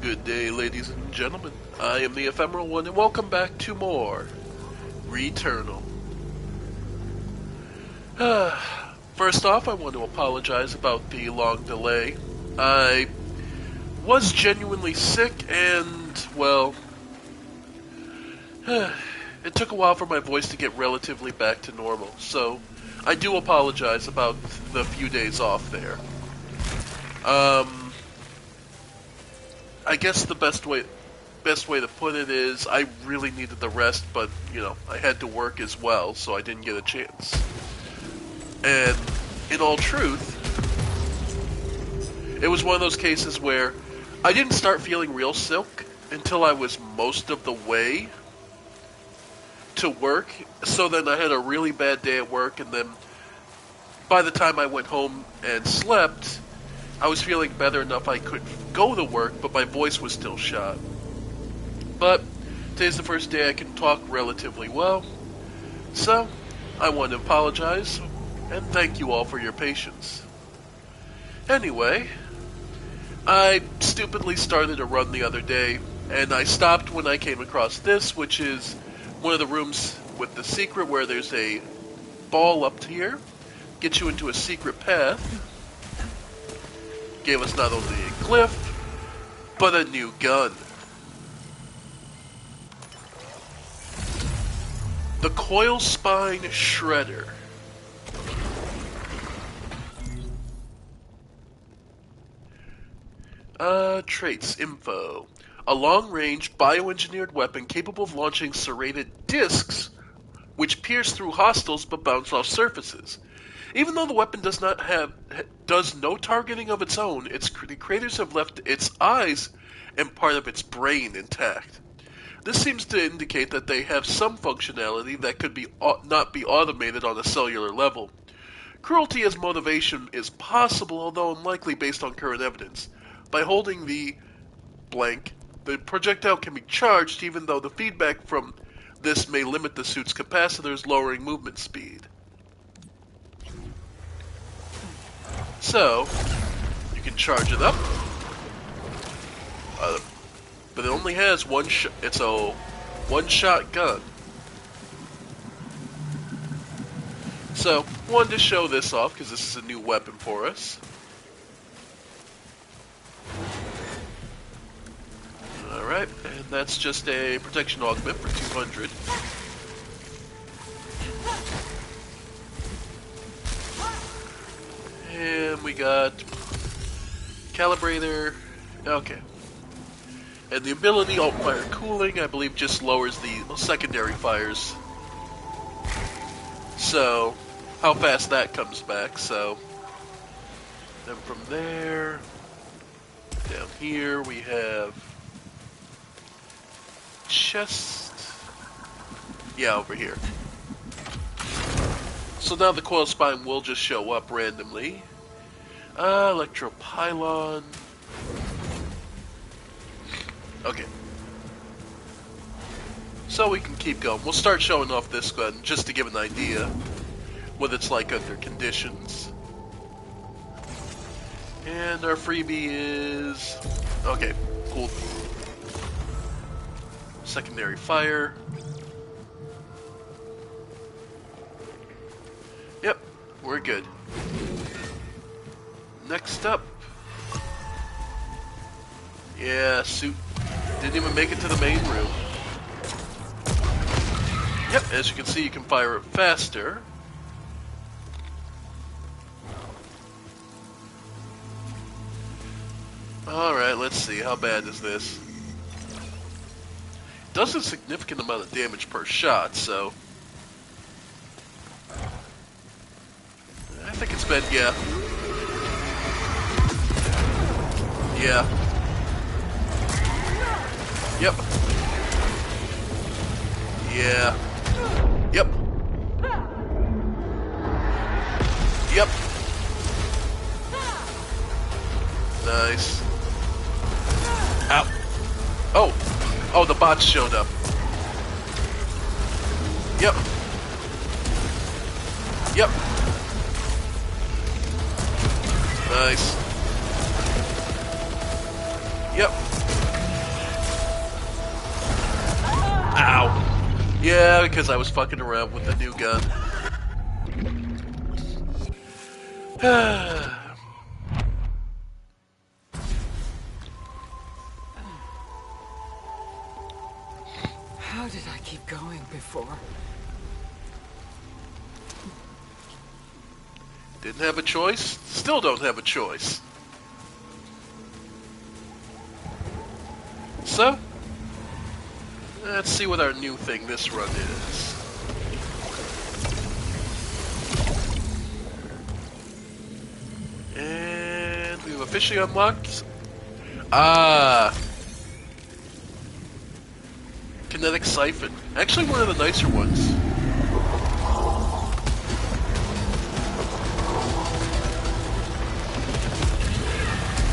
Good day, ladies and gentlemen. I am the Ephemeral One, and welcome back to more Returnal. First off, I want to apologize about the long delay. I was genuinely sick, and, well, it took a while for my voice to get relatively back to normal, so I do apologize about the few days off there. I guess the best way to put it is I really needed the rest, but, you know, I had to work as well, so I didn't get a chance. And in all truth, it was one of those cases where I didn't start feeling real sick until I was most of the way to work. So then I had a really bad day at work, and then by the time I went home and slept, I was feeling better enough I could go to work, but my voice was still shot. But today's the first day I can talk relatively well, so I want to apologize and thank you all for your patience. Anyway, I stupidly started a run the other day, and I stopped when I came across this, which is one of the rooms with the secret where there's a ball up here, gets you into a secret path. Gave us not only a glyph, but a new gun. The Coil Spine Shredder. Traits, info. A long-range, bioengineered weapon capable of launching serrated discs, which pierce through hostiles but bounce off surfaces. Even though the weapon does no targeting of its own, the creators have left its eyes and part of its brain intact. This seems to indicate that they have some functionality that could not be automated on a cellular level. Cruelty as motivation is possible, although unlikely based on current evidence. By holding the blank, the projectile can be charged, even though the feedback from this may limit the suit's capacitors, lowering movement speed. So, you can charge it up, but it only has it's a one-shot gun. So, wanted to show this off because this is a new weapon for us. Alright, and that's just a protection augment for 200. And we got calibrator. Okay. And the ability alt fire cooling, I believe, just lowers the secondary fires. So, how fast that comes back. So, then from there, down here we have chest. Yeah, over here. So now the coil spine will just show up randomly. Electropylon. Okay. So we can keep going. We'll start showing off this gun just to give an idea what it's like under conditions. And our freebie is... okay, cool. Secondary fire. Yep, we're good. Next up. Yeah, suit didn't even make it to the main room. Yep, as you can see, you can fire it faster. Alright, let's see, how bad is this? It does a significant amount of damage per shot, so... I think it's been, yeah. Yeah. Yep. Yeah. Yep. Yep. Nice. Ow. Oh. Oh, the bots showed up. Yep. Yep. Nice. Yep. Because I was fucking around with the new gun. How did I keep going before? Didn't have a choice. Still don't have a choice. So, let's see what our new thing this run is. And we've officially unlocked... Kinetic Siphon. Actually one of the nicer ones.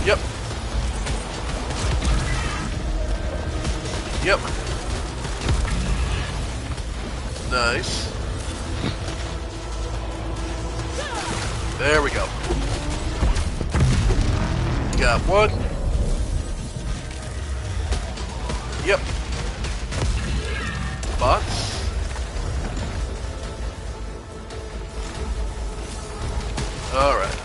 Yep. Yep. Nice. There we go. Got one. Yep. Bots. Alright.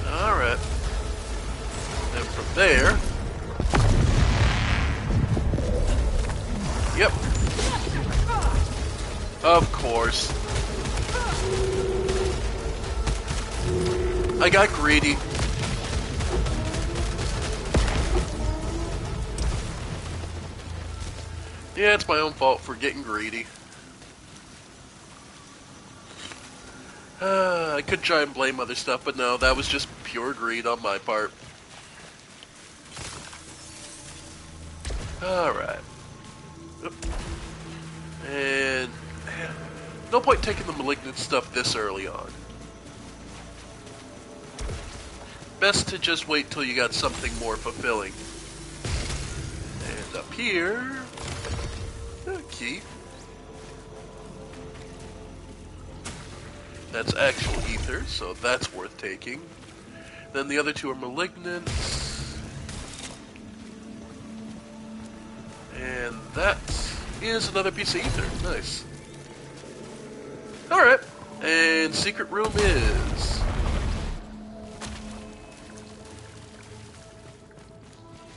Alright. Then from there. Yep. Of course. I got greedy. Yeah, it's my own fault for getting greedy. I could try and blame other stuff, but no, that was just pure greed on my part. Alright. And... no point taking the malignant stuff this early on. Best to just wait till you got something more fulfilling. And up here... a key. That's actual ether, so that's worth taking. Then the other two are malignant. And that is another piece of ether. Nice. Alright. And secret room is...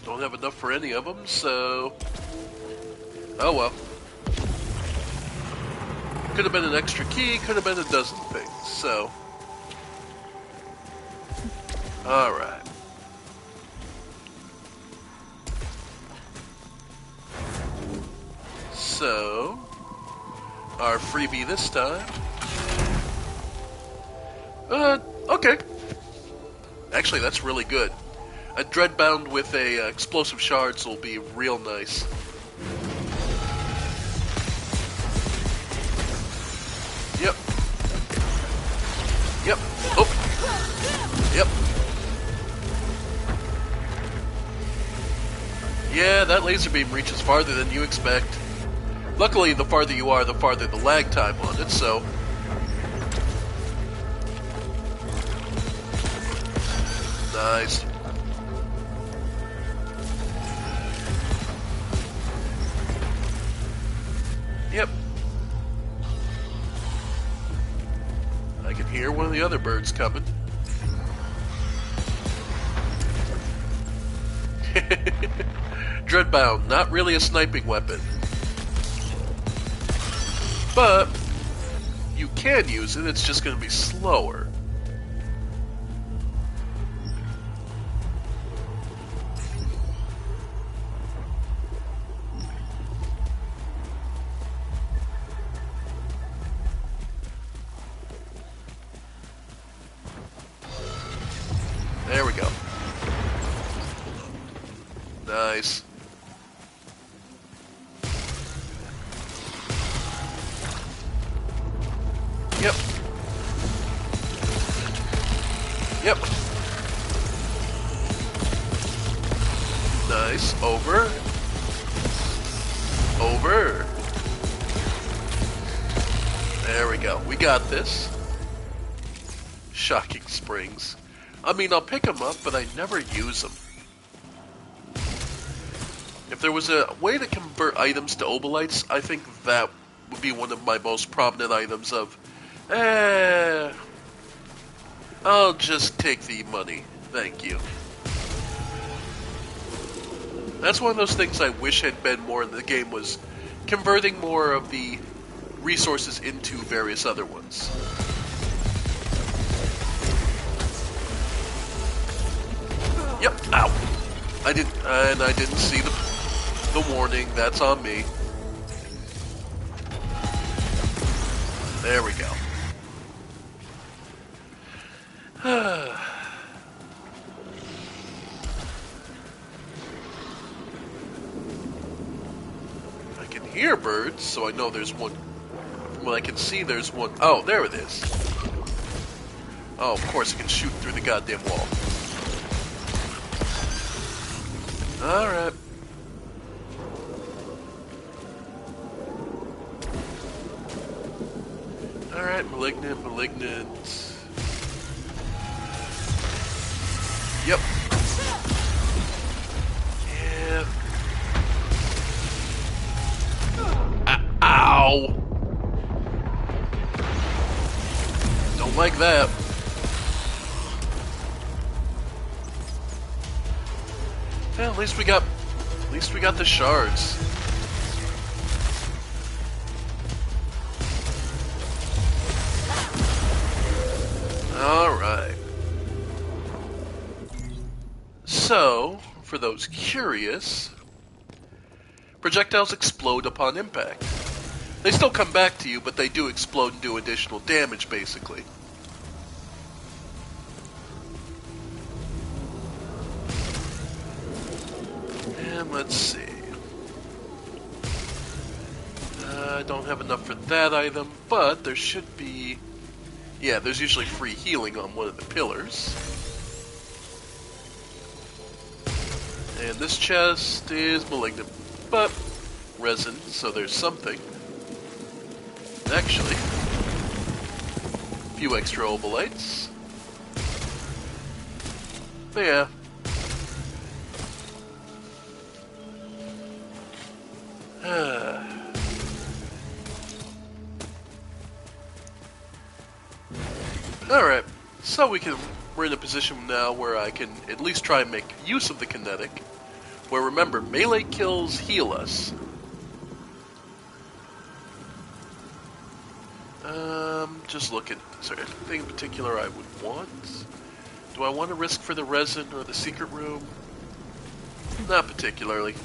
don't have enough for any of them, so... oh well. Could have been an extra key, could have been a dozen things, so... alright. So... our freebie this time... okay. Actually, that's really good. A Dreadbound with a explosive shards will be real nice. Yep. Yep. Oh. Yep. Yeah, that laser beam reaches farther than you expect. Luckily, the farther you are, the farther the lag time on it, so... nice. Yep. I can hear one of the other birds coming. Dreadbound, not really a sniping weapon. But, you can use it, it's just going to be slower. There we go. Nice. Yep. Yep. Nice. Over. Over. There we go. We got this. Shocking springs. I mean, I'll pick them up, but I never use them. If there was a way to convert items to obolites, I think that would be one of my most prominent items of, I'll just take the money. Thank you. That's one of those things I wish had been more in the game, was converting more of the resources into various other ones. Yep, ow. I didn't see the warning. That's on me. There we go. I can hear birds, so I know there's one. From what I can see, there's one. Oh, there it is. Oh, of course, I can shoot through the goddamn wall. Alright. Alright, malignant. Yep. Yeah. Ow! Don't like that. Well, at least we got the shards. Alright. So, for those curious, projectiles explode upon impact. They still come back to you, but they do explode and do additional damage, basically. And let's see. I don't have enough for that item, but there should be... Yeah, there's usually free healing on one of the pillars. And this chest is malignant, but resin, so there's something. Actually, a few extra obolites. But yeah. Alright, so we're in a position now where I can at least try and make use of the kinetic. Where remember, melee kills heal us. Just looking. Is there anything in particular I would want? Do I want to risk for the resin or the secret room? Not particularly.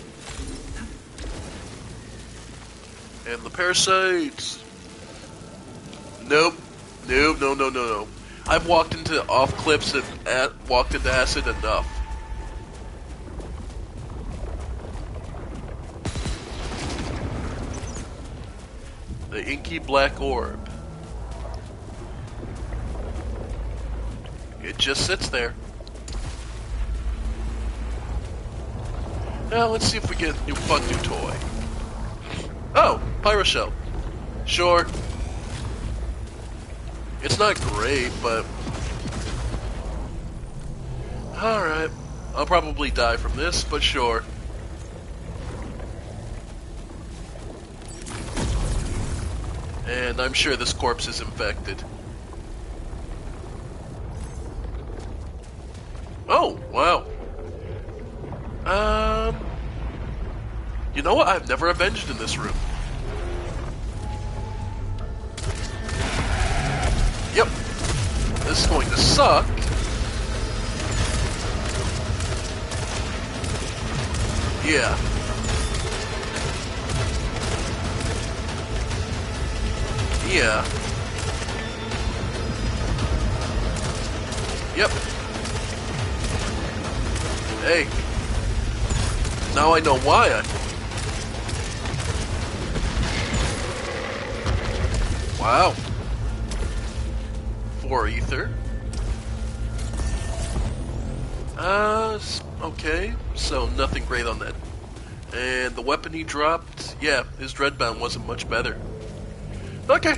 And the parasites. Nope. No. I've walked into off cliffs and walked into acid enough. The inky black orb. It just sits there. Now let's see if we get a fun new toy. Oh, Pyroshell. Sure. It's not great, but... Alright. I'll probably die from this, but sure. And I'm sure this corpse is infected. Oh, wow. You know what? I've never avenged in this room. Yep. This is going to suck. Yeah. Yeah. Yep. Hey. Now I know why I... Wow. 4 ether. Okay. So nothing great on that. And the weapon he dropped, yeah, his Dreadbound wasn't much better. Okay.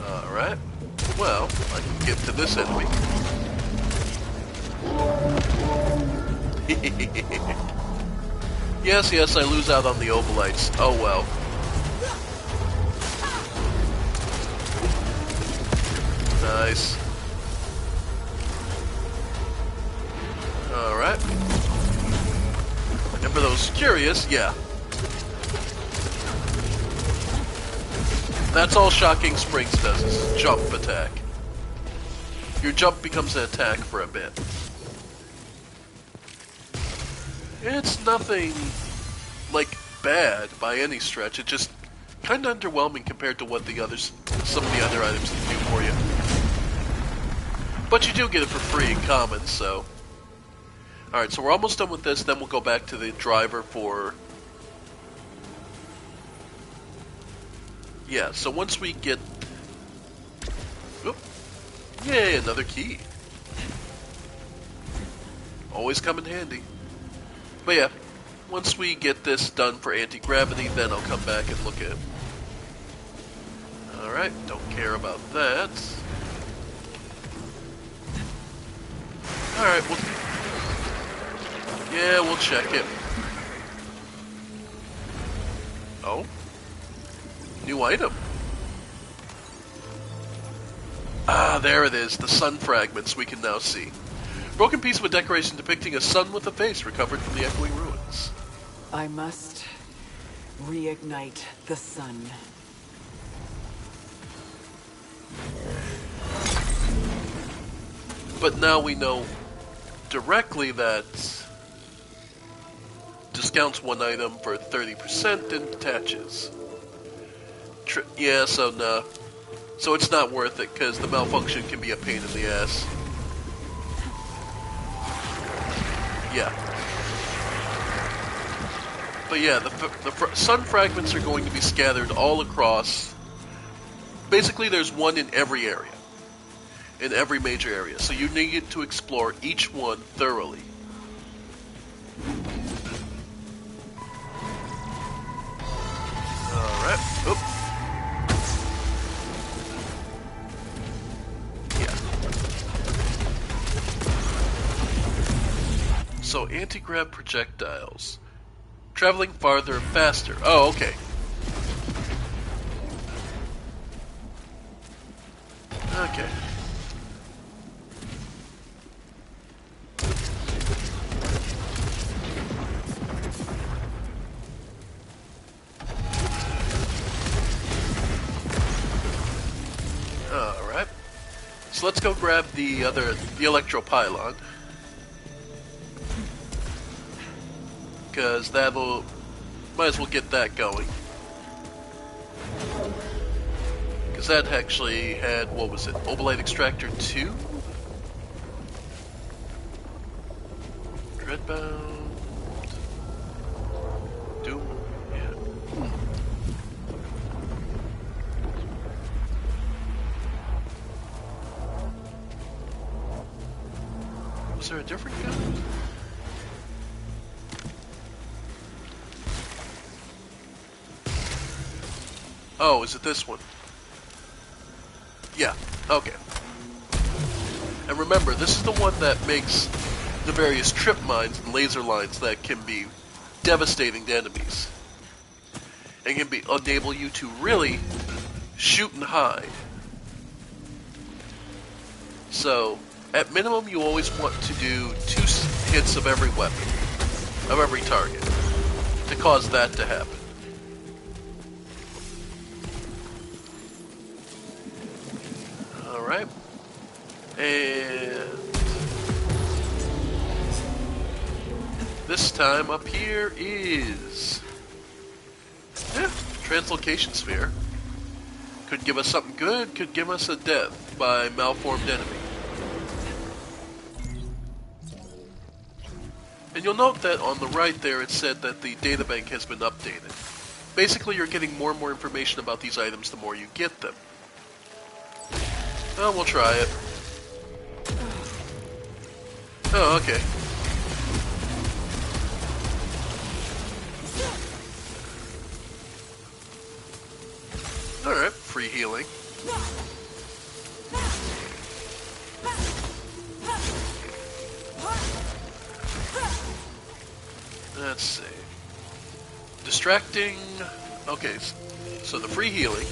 Alright. Well, I can get to this enemy. Yes, yes, I lose out on the obolites. Oh well. Nice. Alright. And for those curious, yeah. That's all Shocking Springs does, is jump attack. Your jump becomes an attack for a bit. It's nothing, like, bad by any stretch. It's just kind of underwhelming compared to what some of the other items can do for you. But you do get it for free in commons, so... Alright, so we're almost done with this, then we'll go back to the driver for... Yeah, so once we get... Oop. Yay, another key. Always come in handy. But yeah, once we get this done for anti-gravity, then I'll come back and look at it. Alright, don't care about that. Alright, we'll check it. Oh? New item. Ah, there it is, the sun fragments we can now see. Broken piece of a decoration depicting a sun with a face recovered from the echoing ruins. I must reignite the sun. But now we know directly that discounts one item for 30% and detaches. Yeah, so no. So it's not worth it, because the malfunction can be a pain in the ass. Yeah. But yeah, the sun fragments are going to be scattered all across. Basically, there's one in every area. In every major area. So you need to explore each one thoroughly. Alright. Oop. Yeah. So, anti-grav projectiles. Traveling farther and faster. Oh, okay. Okay. Alright. So let's go grab the electro pylon. Because that'll... Might as well get that going. Because that actually had, what was it? Obolite Extractor 2? Dreadbound... Doom... Yeah. Was there a different gun? Oh, is it this one? Yeah, okay. And remember, this is the one that makes the various trip mines and laser lines that can be devastating to enemies. And can enable you to really shoot and hide. So, at minimum, you always want to do 2 hits of every weapon, of every target, to cause that to happen. Alright. And this time up here is Translocation Sphere. Could give us something good, could give us a death by malformed enemy. And you'll note that on the right there it said that the databank has been updated. Basically you're getting more and more information about these items the more you get them. Oh, we'll try it. Oh, okay. Alright, free healing. Distracting... Okay, so the free healing.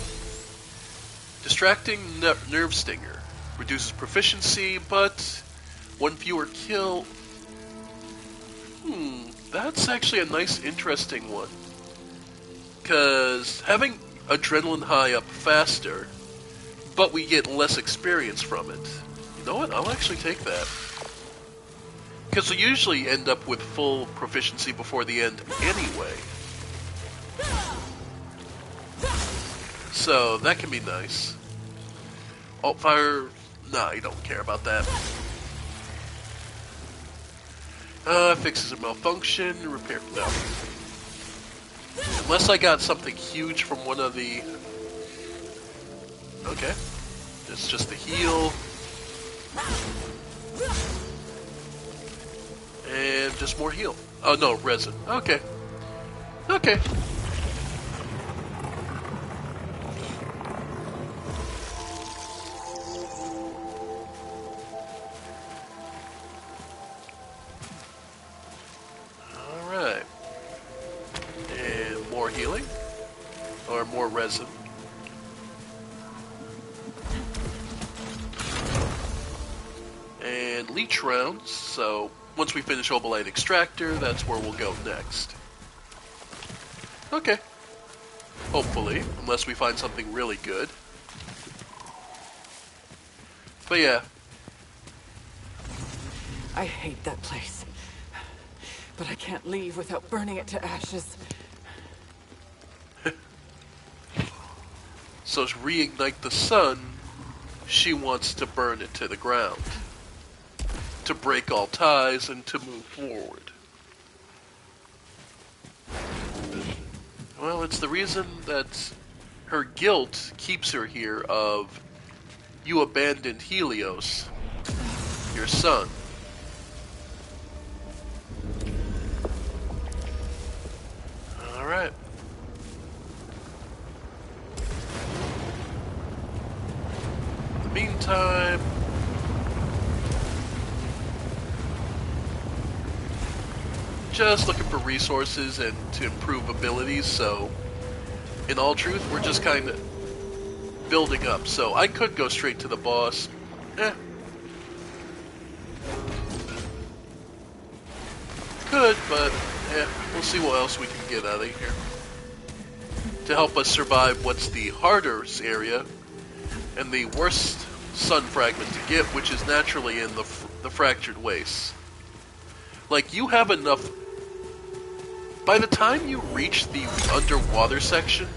Distracting nerve stinger. Reduces proficiency, but one fewer kill. That's actually a nice, interesting one. Because having adrenaline high up faster, but we get less experience from it. You know what? I'll actually take that. Because we usually end up with full proficiency before the end anyway. So, that can be nice. Alt fire... Nah, you don't care about that. Fixes a malfunction, repair... No. Unless I got something huge from one of the... Okay. It's just the heal. And just more heal. Oh no, resin. Okay. Okay. Alright. And more healing. Or more resin. And leech rounds, so once we finish Obolite Extractor, that's where we'll go next. Okay. Hopefully, unless we find something really good. But yeah. I hate that place. But I can't leave without burning it to ashes. So to reignite the sun, she wants to burn it to the ground. To break all ties and to move forward. Well, it's the reason that her guilt keeps her here of, you abandoned Helios, your son. Alright. In the meantime... just looking for resources and to improve abilities, so in all truth, we're just kind of building up. So I could go straight to the boss. Could, but we'll see what else we can get out of here. To help us survive what's the hardest area and the worst sun fragment to get, which is naturally in the fractured waste. Like, you have enough... By the time you reach the underwater section,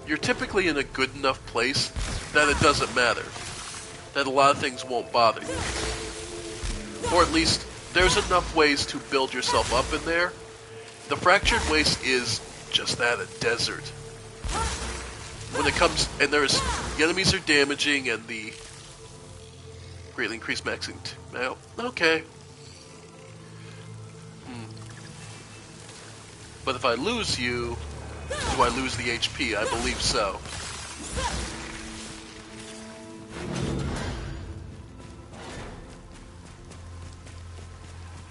you're typically in a good enough place that it doesn't matter. That a lot of things won't bother you. Or at least, there's enough ways to build yourself up in there. The fractured waste is just that, a desert. When it comes... And the enemies are damaging and the... Greatly increased maxing... Well, okay. But if I lose you, do I lose the HP? I believe so.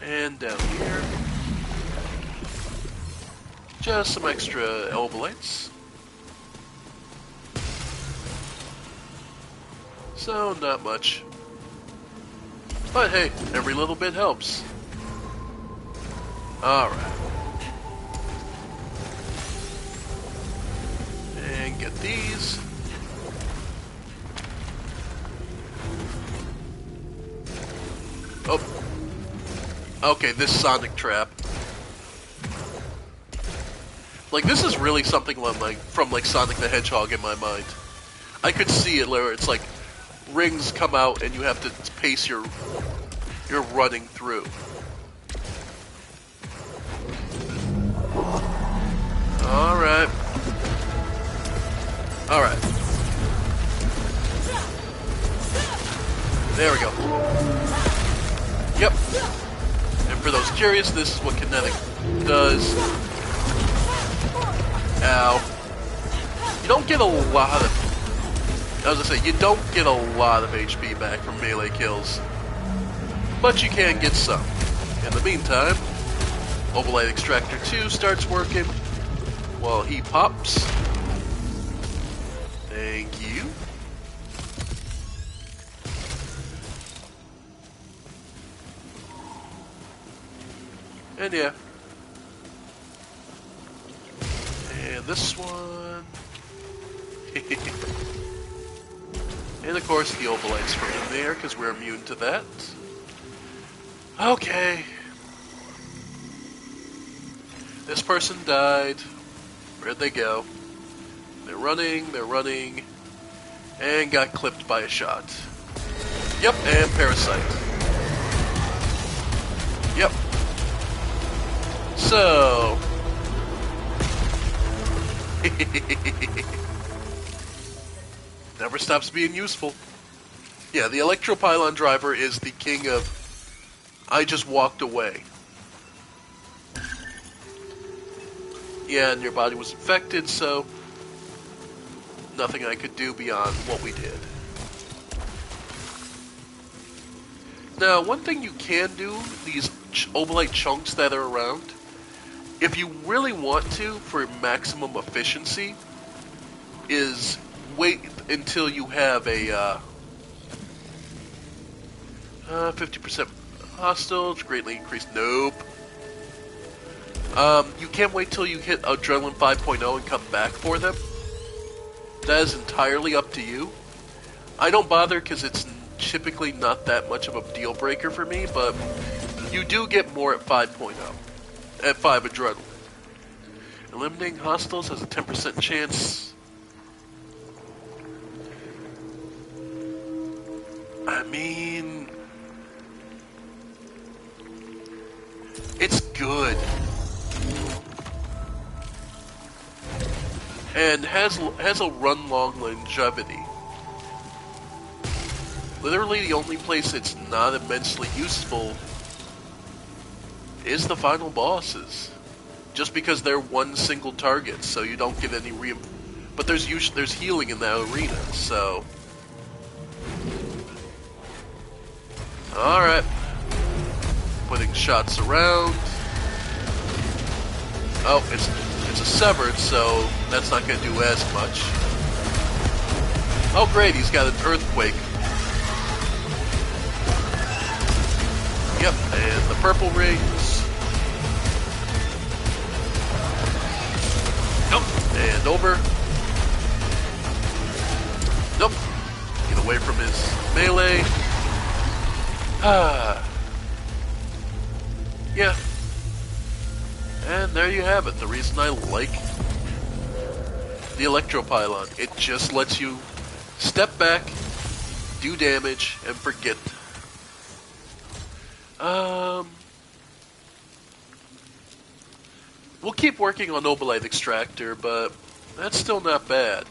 And down here, just some extra Elvelites. So, not much. But hey, every little bit helps. Alright. And get these. Oh. Okay, this sonic trap. Like, this is really something from Sonic the Hedgehog in my mind. I could see it where it's like rings come out and you have to pace your running through. Alright. Alright. There we go. Yep. And for those curious, this is what kinetic does. Ow. You don't get a lot of... I was gonna say, you don't get a lot of HP back from melee kills. But you can get some. In the meantime, Obolite Extractor 2 starts working. while he pops. Thank you. And yeah. And this one. And of course the Obolight's from in there, because we're immune to that. Okay. This person died. Where'd they go? They're running, and got clipped by a shot. Yep, and Parasite. Yep. So... never stops being useful. Yeah, the Electropylon driver is the king of I just walked away. Yeah, and your body was infected, so nothing I could do beyond what we did. Now, one thing you can do, these Obolite chunks that are around, if you really want to, for maximum efficiency, is wait until you have a 50% hostile, greatly increased. Nope. You can't wait till you hit Adrenaline 5.0 and come back for them. That is entirely up to you. I don't bother because it's typically not that much of a deal breaker for me, but you do get more at 5.0. At 5 Adrenaline. Eliminating hostiles has a 10% chance. I mean... it's good. And has a run-long longevity. Literally the only place it's not immensely useful is the final bosses. Just because they're one single target, so you don't get any but there's healing in that arena, so... Alright. Putting shots around. Oh, it's a severed, so that's not going to do as much. Oh great, he's got an earthquake. Yep, and the purple rings. Nope, and over. Nope. Get away from his melee. Yeah. And there you have it. The reason I like the Electropylon. It just lets you step back, do damage, and forget. We'll keep working on Obolite Extractor, but that's still not bad.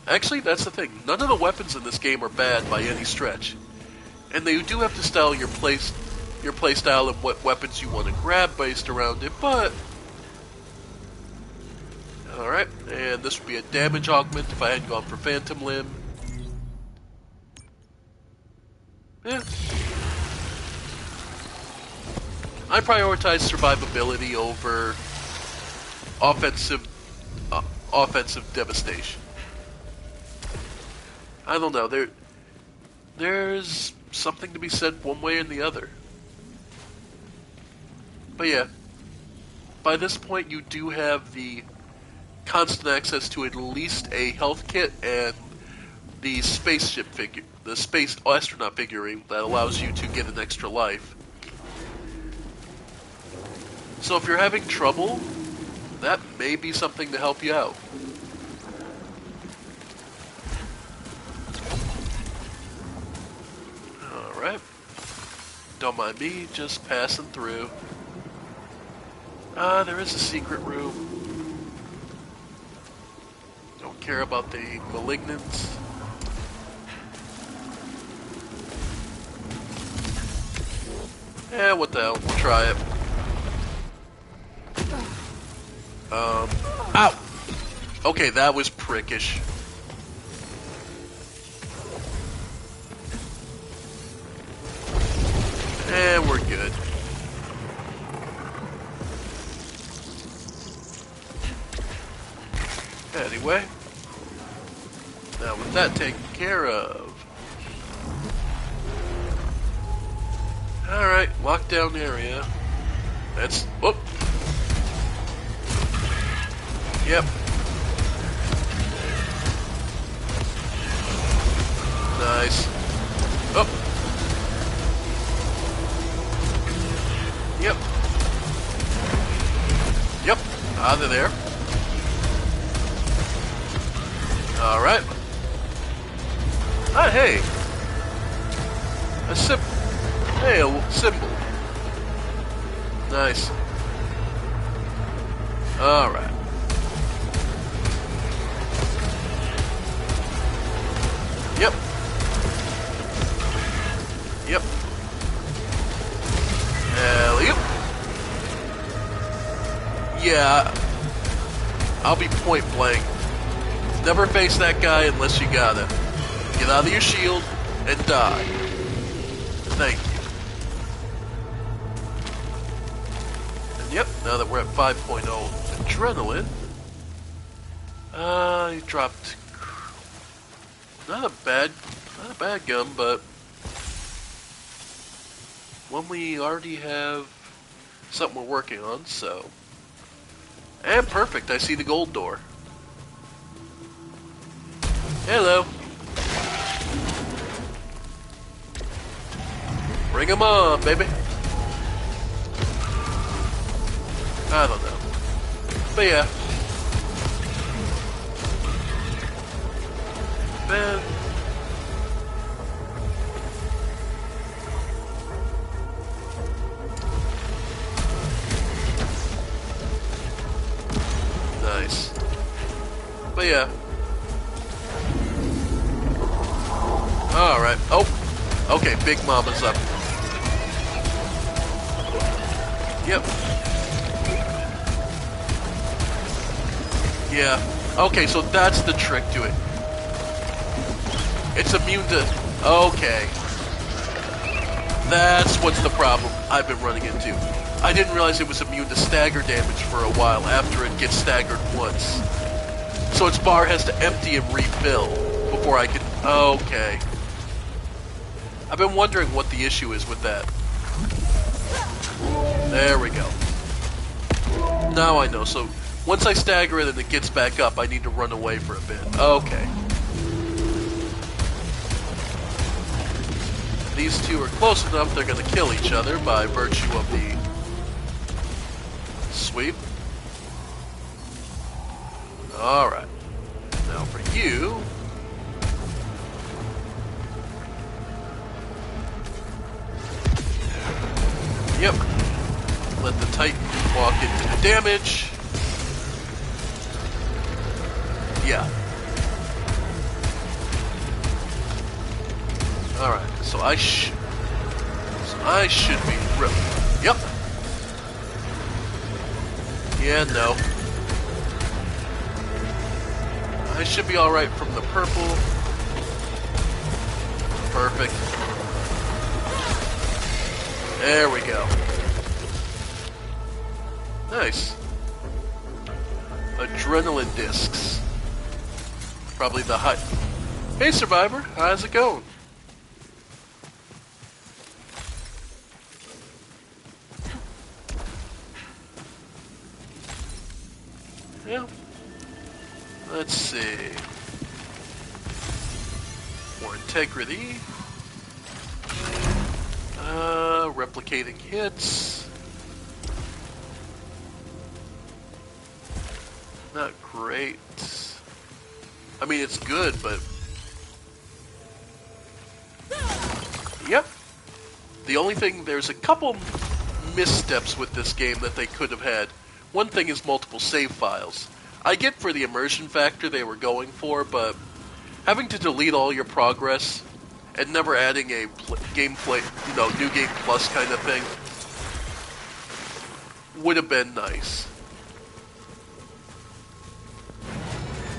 Actually, that's the thing. None of the weapons in this game are bad by any stretch. And they do have to style your playstyle and what weapons you want to grab based around it, but... Alright, and this would be a damage augment if I hadn't gone for Phantom Limb. Yeah. I prioritize survivability over offensive devastation. I don't know, there's something to be said one way or the other. But yeah, by this point you do have the constant access to at least a health kit and the spaceship figure, the space astronaut figurine that allows you to get an extra life. So if you're having trouble, that may be something to help you out. Alright. Don't mind me, just passing through. There is a secret room. Don't care about the malignants. What the hell, we'll try it. Ow! Okay, that was prickish. And we're good. anyway. Now with that taken care of. Alright, lockdown area. That's... whoop! Yep. Nice. Oh! Yep. Yep. Out of there. Alright. Ah, hey! A hey, a symbol. Nice. Alright. Yep. Yep. Alley-oop. Yeah. I'll be point blank. Never face that guy unless you gotta. Get out of your shield and die. Thank you. And yep, now that we're at 5.0 adrenaline, he dropped not a bad gun, but one we already have something we're working on, so. And perfect, I see the gold door. Hello. Bring 'em on, baby. I don't know. But yeah. Man. Nice. But yeah. Alright. Oh. Okay, Big Mama's up. Yep. Yeah. Okay, so that's the trick to it. It's immune to... Okay. That's what's the problem I've been running into. I didn't realize it was immune to stagger damage for a while after it gets staggered once. So its bar has to empty and refill before I can... Okay. I've been wondering what the issue is with that. There we go. Now I know. So once I stagger it and it gets back up, I need to run away for a bit. Okay. These two are close enough, they're going to kill each other by virtue of the sweep. Alright. Now for you... Yep. Let the Titan walk into the damage. Yeah. Alright, so I should be real. Yep. Yeah, no. I should be alright from the purple. Perfect. There we go. Nice. Adrenaline discs. Probably the high... Hey, Survivor. How's it going? Yeah. Let's see. More integrity. Replicating hits. Not great. I mean, it's good, but... Yep. The only thing, there's a couple missteps with this game that they could have had. One thing is multiple save files. I get for the immersion factor they were going for, but having to delete all your progress and never adding a gameplay, new game plus kind of thing would have been nice.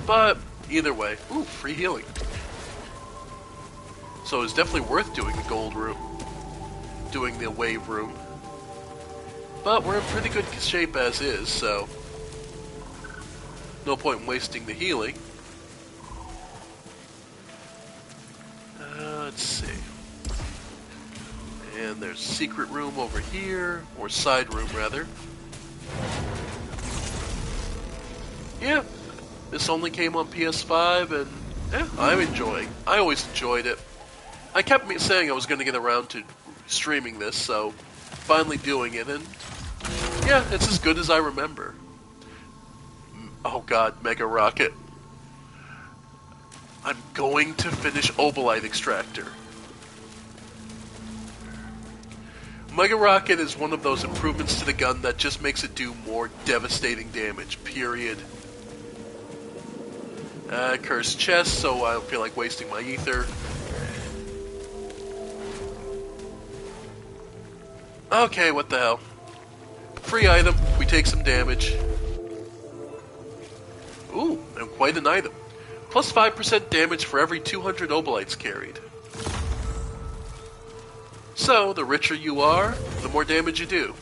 But either way, ooh, free healing. So it's definitely worth doing the gold room, doing the wave room. But we're in pretty good shape as is, so No point in wasting the healing. Let's see. And there's secret room over here, or side room rather. Yeah, this only came on PS5, and yeah, I always enjoyed it. I kept saying I was going to get around to streaming this, so finally doing it, and yeah, it's as good as I remember. Oh god, Mega Rocket. I'm going to finish Obolite Extractor. Mega Rocket is one of those improvements to the gun that just makes it do more devastating damage, period. Cursed chest, so I don't feel like wasting my ether. Okay, what the hell. Free item, we take some damage. Ooh, and quite an item. Plus 5% damage for every 200 Obolites carried. So, the richer you are, the more damage you do.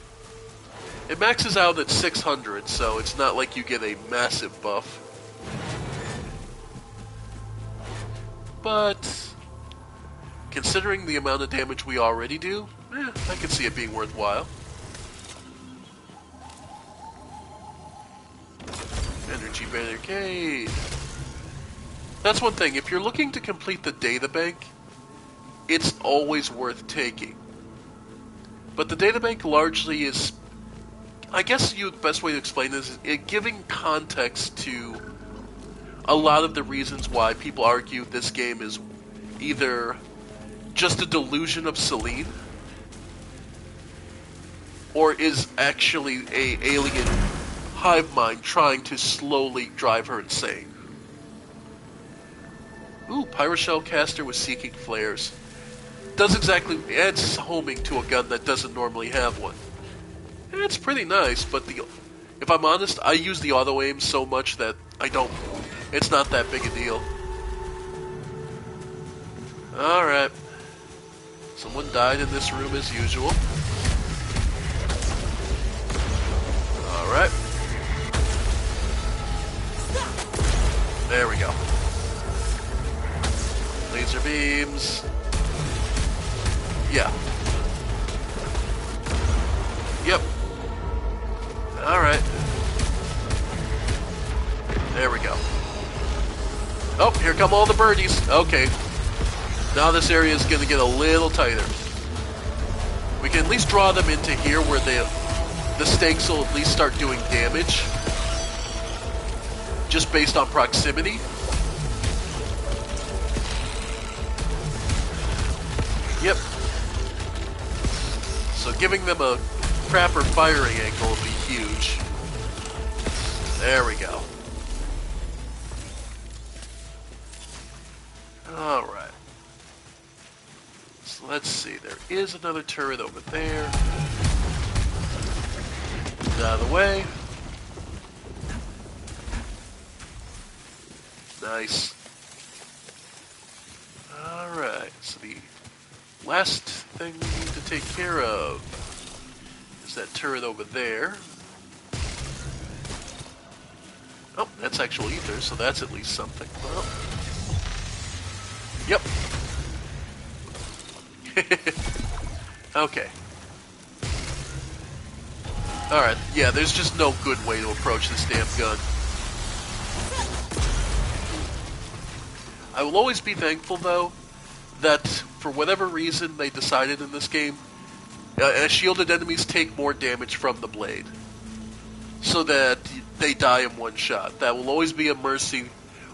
It maxes out at 600, so it's not like you get a massive buff. But, considering the amount of damage we already do, I can see it being worthwhile. Energy barricade. That's one thing, if you're looking to complete the databank, it's always worth taking. But the databank largely is, I guess the best way to explain this is it giving context to a lot of the reasons why people argue this game is either just a delusion of Celine, or is actually a alien hive mind trying to slowly drive her insane. Ooh, Pyroshell Caster with Seeking Flares. Adds homing to a gun that doesn't normally have one. It's pretty nice, but if I'm honest, I use the auto-aim so much that it's not that big a deal. Alright. Someone died in this room as usual. Alright. There we go. Laser beams. Yeah. Yep. Alright. There we go. Oh, here come all the birdies. Okay. Now this area is going to get a little tighter. We can at least draw them into here where the stakes will at least start doing damage. Just based on proximity. Yep. So giving them a crapper firing angle will be huge. There we go. Alright. So let's see. There is another turret over there. Get out of the way. Nice. Alright. So the last thing we need to take care of is that turret over there. Oh, that's actual ether, so that's at least something. Well, yep. Okay. Alright, yeah, there's just no good way to approach this damn gun. I will always be thankful, though, that for whatever reason they decided in this game, shielded enemies take more damage from the blade. So that they die in one shot. That will always be a mercy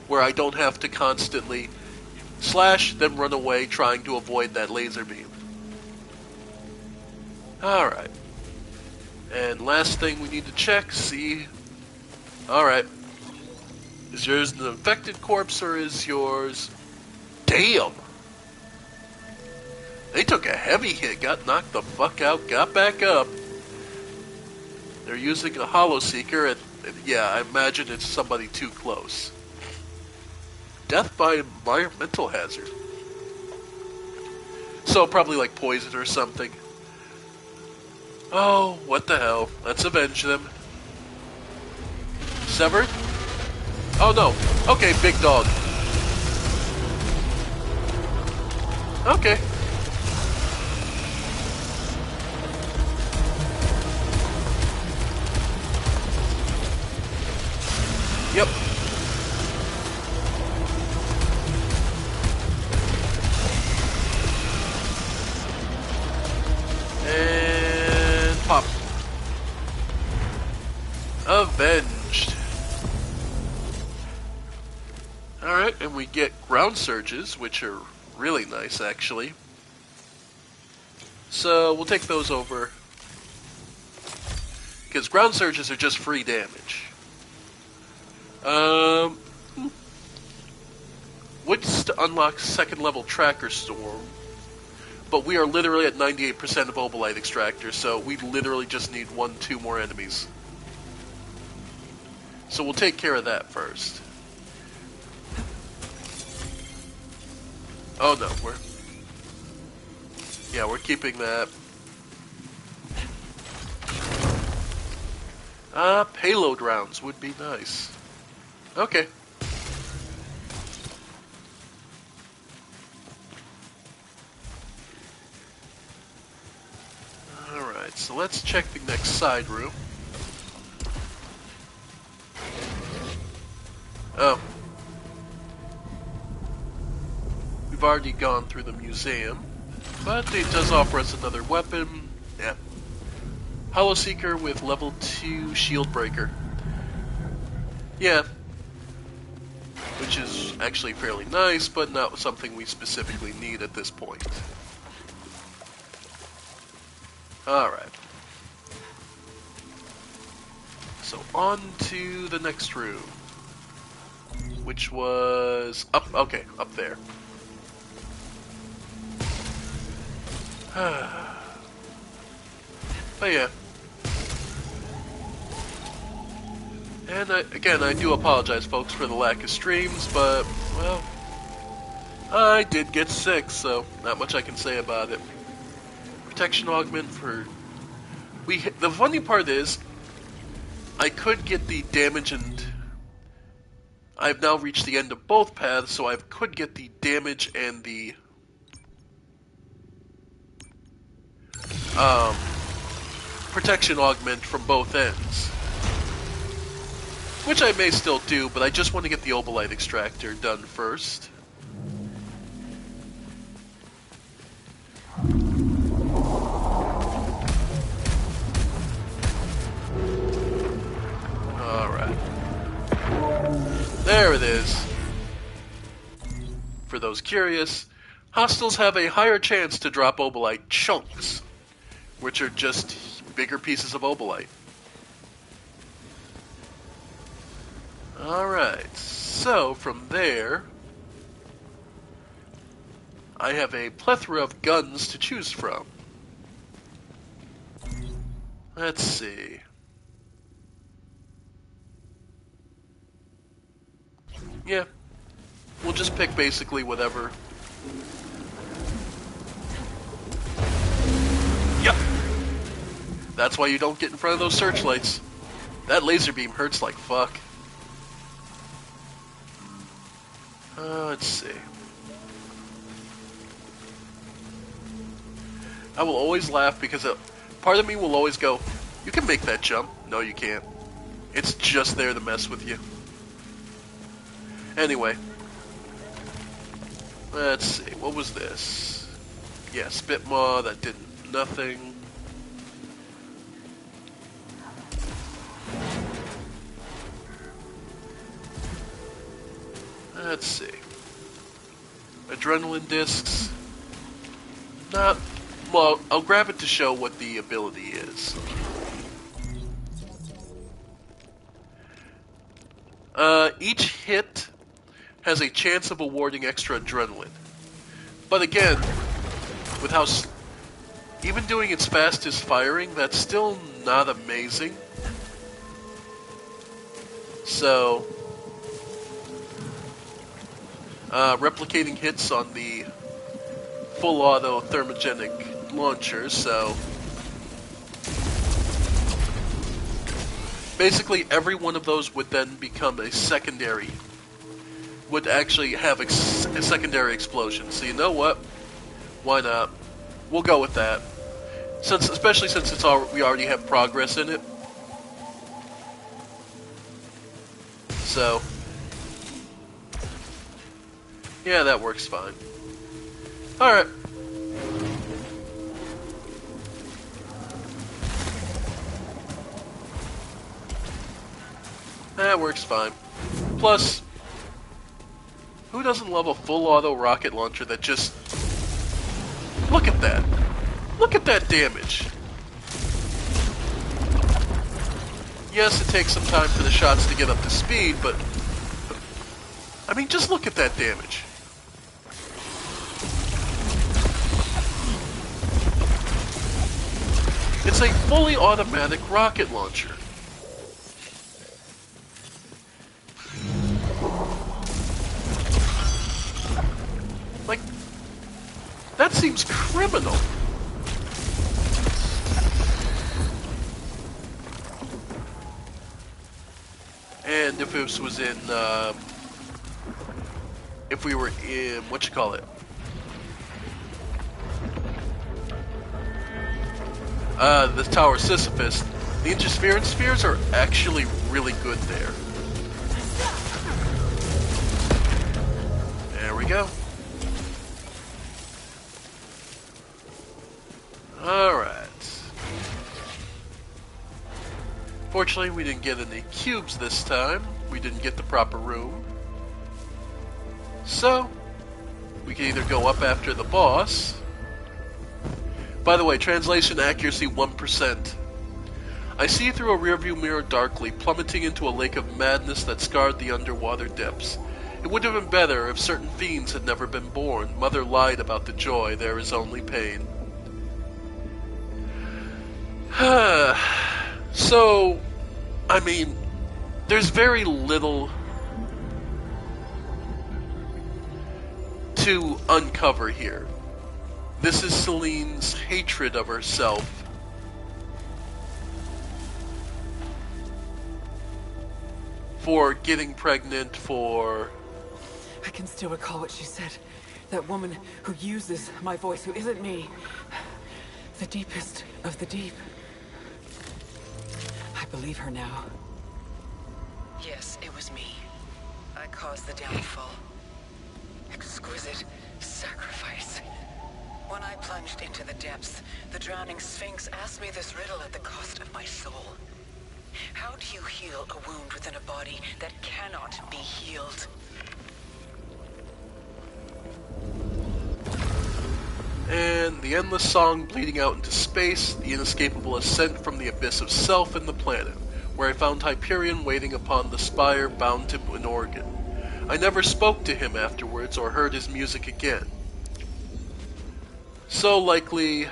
where I don't have to constantly slash, then run away trying to avoid that laser beam. Alright. And last thing we need to check, see... Alright. Is yours an infected corpse or is yours... Damn! They took a heavy hit, got knocked the fuck out, got back up. They're using a Hollow Seeker, and yeah, I imagine it's somebody too close. Death by environmental hazard. So probably like poison or something. Oh, what the hell. Let's avenge them. Severed? Oh no. Okay, big dog. Okay. Yep. And pop. Avenged. Alright, and we get ground surges, which are really nice, actually. So, we'll take those over. Because ground surges are just free damage. Would unlock second level tracker storm. But we are literally at 98% of Obolite extractor, so we literally just need 1-2 more enemies. So we'll take care of that first. Oh no, we're keeping that. Payload rounds would be nice. Okay. Alright, so let's check the next side room. Oh. We've already gone through the museum, but it does offer us another weapon. Yeah. Hollow Seeker with level 2 shield breaker. Yeah. Which is actually fairly nice, but not something we specifically need at this point. Alright. So on to the next room. Which was up there. But yeah. And again, I do apologize, folks, for the lack of streams, but, well, I did get sick, so not much I can say about it. Protection augment for... The funny part is, I could get the damage and... I've now reached the end of both paths, so I could get the damage and the... protection augment from both ends. Which I may still do, but I just want to get the Obolite extractor done first. Alright. There it is. For those curious, hostiles have a higher chance to drop Obolite chunks, which are just bigger pieces of Obolite. Alright, so from there, I have a plethora of guns to choose from. Let's see. Yeah, we'll just pick basically whatever. Yep! That's why you don't get in front of those searchlights. That laser beam hurts like fuck. Let's see. I will always laugh because part of me will always go, you can make that jump. No, you can't. It's just there to mess with you. Anyway. Let's see. What was this? Yeah, Spitmaw. That did nothing. Let's see. Adrenaline discs. Not... Well, I'll grab it to show what the ability is. Each hit has a chance of awarding extra adrenaline. But again, with how... Even doing its fastest firing, that's still not amazing. So... replicating hits on the full auto thermogenic launcher, so Basically, every one of those would then become a secondary, would actually have a secondary explosion. So you know what? Why not? We'll go with that. Especially since we already have progress in it. So, yeah, that works fine. Alright. That works fine. Plus, who doesn't love a full auto rocket launcher that just... Look at that. Look at that damage. Yes, it takes some time for the shots to get up to speed, but... I mean, just look at that damage. It's a fully automatic rocket launcher. Like, that seems criminal. And if this was in, if we were in, the Tower Sisyphus, the interference spheres are actually really good there. There we go. Alright. Fortunately, we didn't get any cubes this time. We didn't get the proper room. So, we can either go up after the boss. By the way, translation accuracy 1%. I see through a rearview mirror darkly, plummeting into a lake of madness that scarred the underwater depths. It would have been better if certain fiends had never been born. Mother lied about the joy, there is only pain. So, I mean, there's very little to uncover here. This is Celine's hatred of herself. For getting pregnant, for... I can still recall what she said. That woman who uses my voice, who isn't me. The deepest of the deep. I believe her now. Yes, it was me. I caused the downfall. Exquisite sacrifice. When I plunged into the depths, the drowning Sphinx asked me this riddle at the cost of my soul. How do you heal a wound within a body that cannot be healed? And the endless song bleeding out into space, the inescapable ascent from the abyss of self and the planet, where I found Hyperion waiting upon the spire bound to an organ. I never spoke to him afterwards or heard his music again. So likely,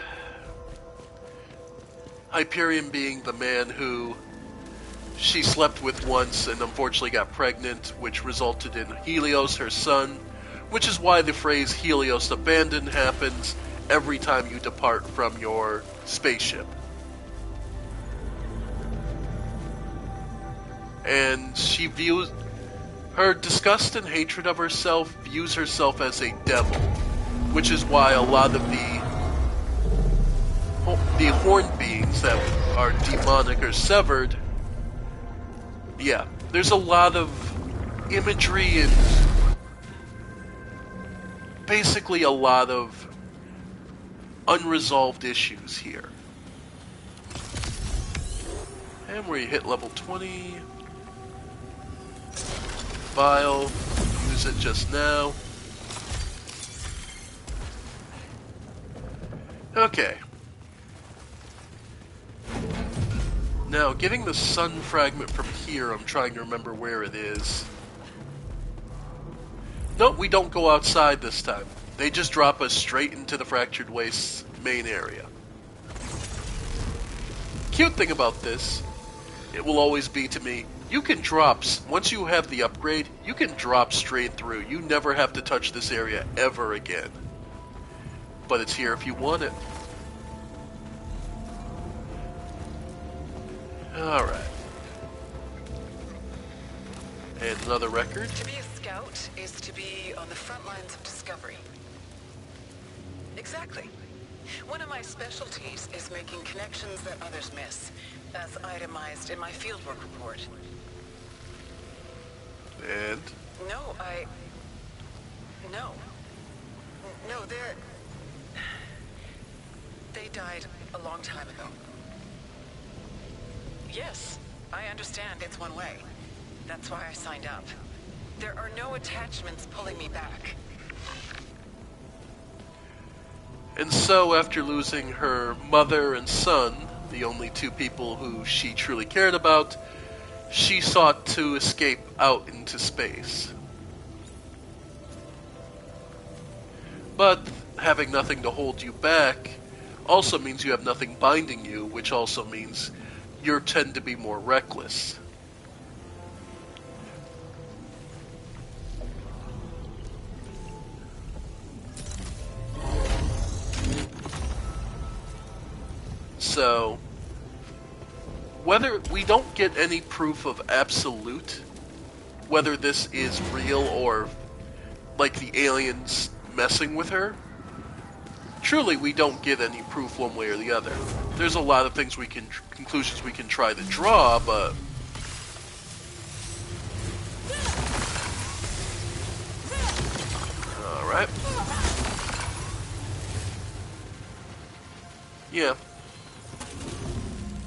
Hyperion being the man who she slept with once and unfortunately got pregnant, which resulted in Helios, her son, which is why the phrase Helios abandoned happens every time you depart from your spaceship. And she views her disgust and hatred of herself, views herself as a devil, which is why a lot of the horned beings that are demonic or severed, yeah, there's a lot of imagery and basically a lot of unresolved issues here. And where you hit level 20, vial, use it just now. Okay. Now, getting the sun fragment from here, I'm trying to remember where it is. Nope, we don't go outside this time. They just drop us straight into the Fractured Wastes main area. Cute thing about this, it will always be to me, you can drop, once you have the upgrade, you can drop straight through. You never have to touch this area ever again. But it's here if you want it. Alright. And another record. To be a scout is to be on the front lines of discovery. Exactly. One of my specialties is making connections that others miss, as itemized in my fieldwork report. And? No, No. No, they died a long time ago. Yes, I understand it's one way. That's why I signed up. There are no attachments pulling me back. And so, after losing her mother and son, the only two people who she truly cared about, she sought to escape out into space. But having nothing to hold you back also means you have nothing binding you, which also means you tend to be more reckless. So, whether we don't get any proof of absolute, whether this is real or like the aliens messing with her, truly we don't get any proof one way or the other. There's a lot of things conclusions we can try to draw, but alright. Yeah.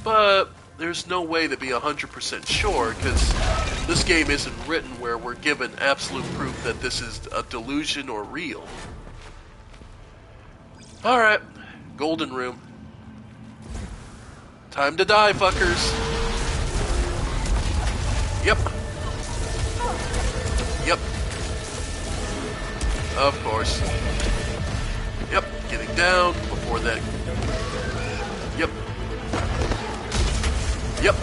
But there's no way to be 100% sure, because this game isn't written where we're given absolute proof that this is a delusion or real. Alright, Golden Room. Time to die, fuckers. Yep. Yep. Of course. Yep, getting down before that. Yep. Yep.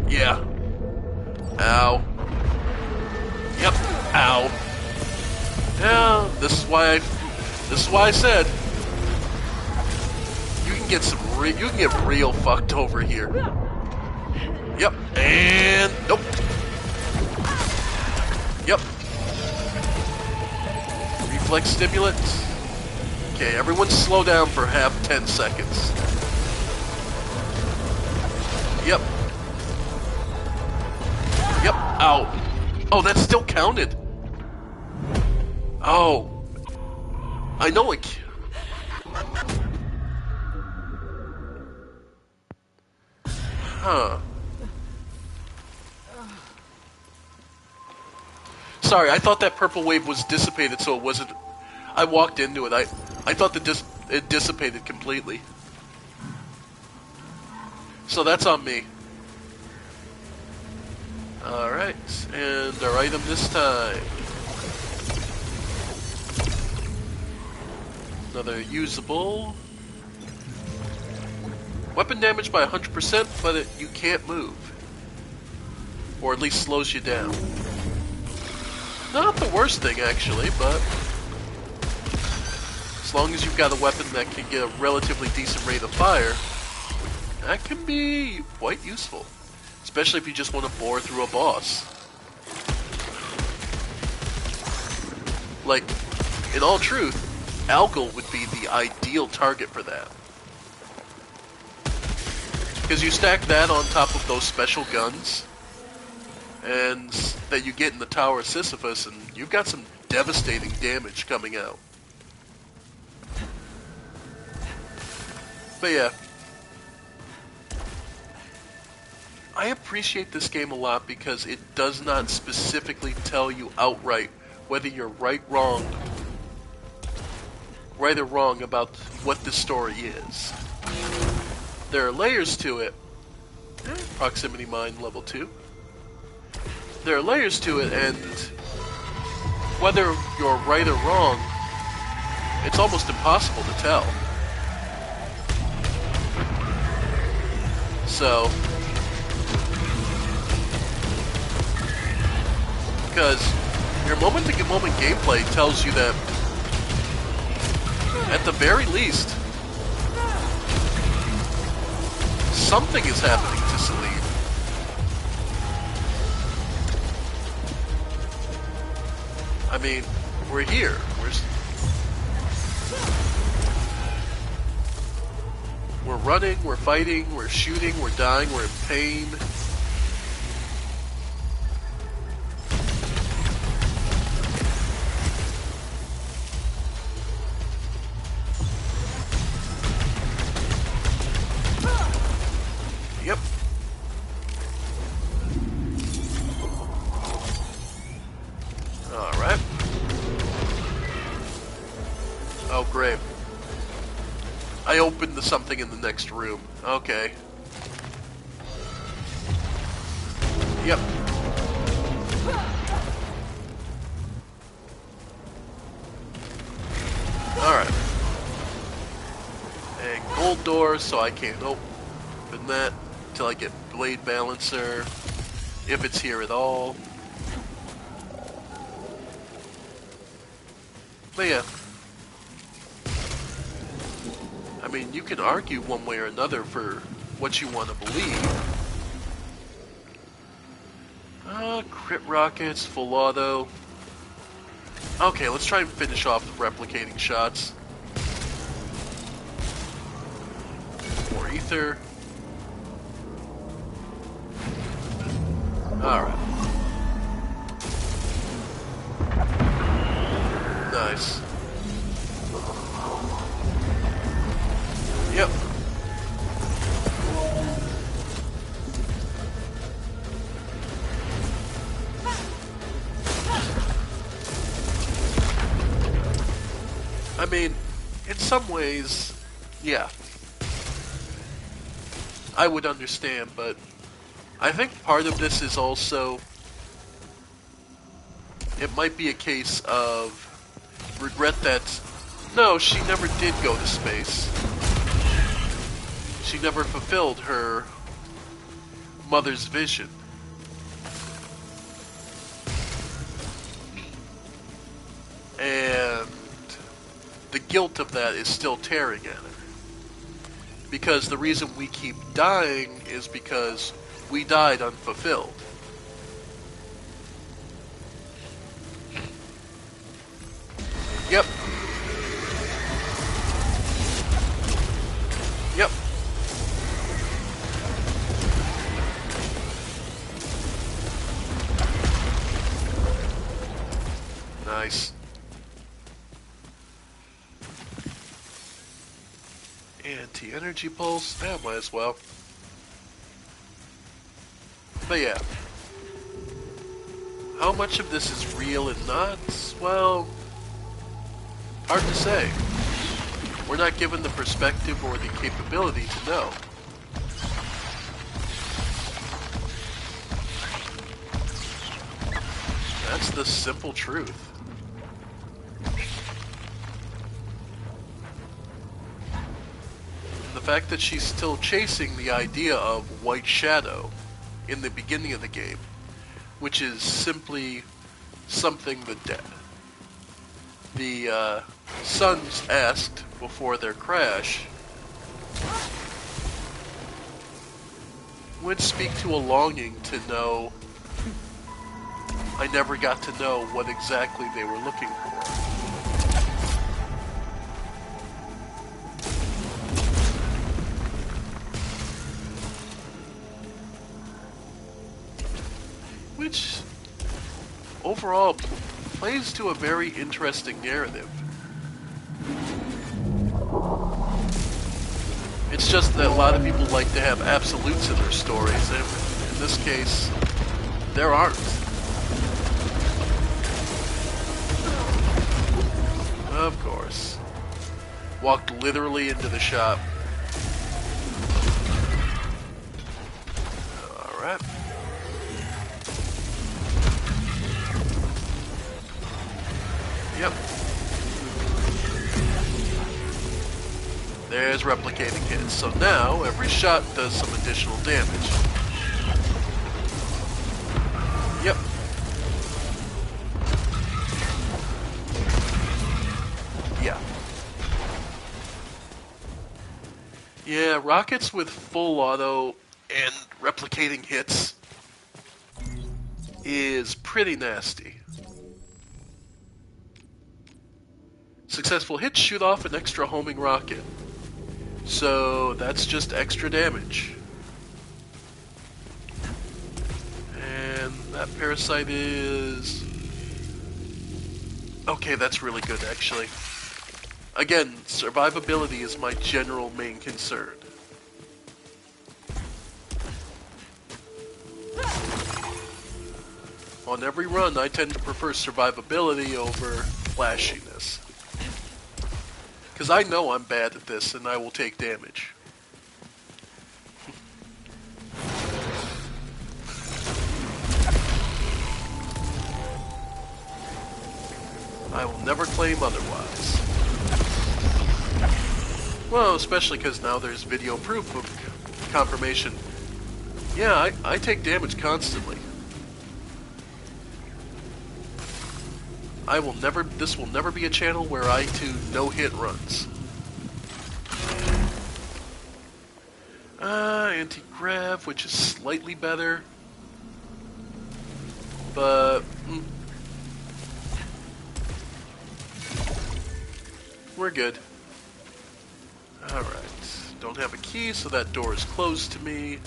Yeah. Ow. Yep. Ow. Yeah, this is why I said you can get real fucked over here. Yep. And nope. Yep. Reflex stimulants. Okay, everyone slow down for 10 seconds. Yep. Yep. Ow. Oh, that still counted. Oh. I know it. Huh. Sorry, I thought that purple wave was dissipated, so it wasn't... I walked into it. I thought it dissipated completely. So that's on me. Alright, and our item this time. Another usable. Weapon damage by 100%, but you can't move. Or at least slows you down. Not the worst thing, actually, but... as long as you've got a weapon that can get a relatively decent rate of fire, that can be quite useful. Especially if you just want to bore through a boss. Like, in all truth, Algal would be the ideal target for that. Because you stack that on top of those special guns and that you get in the Tower of Sisyphus, and you've got some devastating damage coming out. But yeah, I appreciate this game a lot because it does not specifically tell you outright whether you're right or wrong about what the story is. There are layers to it. Proximity mine level 2. There are layers to it, and whether you're right or wrong, it's almost impossible to tell. So, because your moment-to-moment gameplay tells you that, at the very least, something is happening to Celine. I mean, we're here. We're running, we're fighting, we're shooting, we're dying, we're in pain. Yep. Alright. Oh, great. I opened something in the next room. Okay. Yep. Alright. And gold doors, so I can't open that until I get blade balancer, if it's here at all. But yeah. I mean, you can argue one way or another for what you want to believe. Crit rockets, full auto. Okay, let's try and finish off the replicating shots. More ether. Alright. Nice. Yep. I mean, in some ways, yeah. I would understand, but I think part of this is also, it might be a case of regret that, no, she never did go to space. She never fulfilled her mother's vision. And the guilt of that is still tearing at her. Because the reason we keep dying is because we died unfulfilled. Yep. Yep. Nice. Anti-energy pulse? Yeah, might as well. But yeah. How much of this is real and not? Well, hard to say. We're not given the perspective or the capability to know. That's the simple truth. The fact that she's still chasing the idea of White Shadow in the beginning of the game, which is simply something the Sons asked before their crash, would speak to a longing to know. I never got to know what exactly they were looking for. Which, overall, plays to a very interesting narrative. It's just that a lot of people like to have absolutes in their stories, and in this case, there aren't. Of course. Walked literally into the shop. Alright. Yep. There's replicating hits. So now, every shot does some additional damage. Yep. Yeah. Yeah, rockets with full auto and replicating hits is pretty nasty. Successful hits shoot off an extra homing rocket. So that's just extra damage. And that parasite is... Okay, that's really good, actually. Again, survivability is my general main concern. On every run, I tend to prefer survivability over flashiness. Because I know I'm bad at this, and I will take damage. I will never claim otherwise. Well, especially because now there's video proof of confirmation. Yeah, I take damage constantly. This will never be a channel where I do no-hit runs. Anti-grav, which is slightly better. But... we're good. Alright. Don't have a key, so that door is closed to me.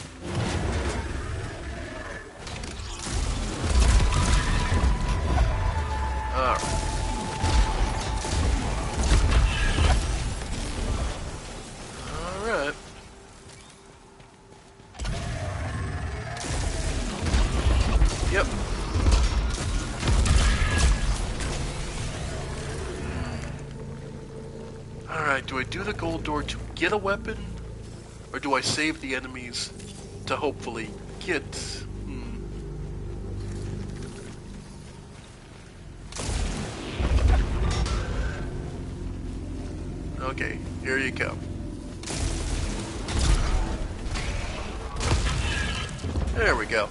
Alright. Alright. Yep. Alright, do I do the gold door to get a weapon? Or do I save the enemies to hopefully get... Okay, here you go. There we go.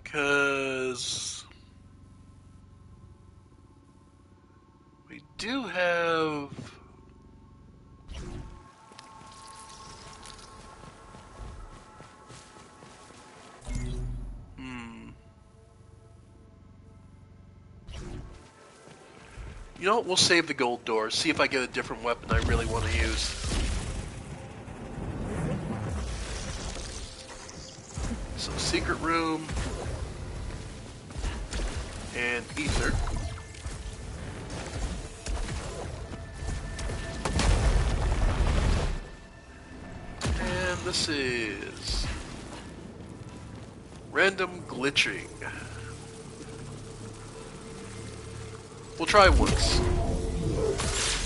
Because we do have... You know what, we'll save the gold door, see if I get a different weapon I really want to use. So, secret room, and ether. And this is random glitching. We'll try once.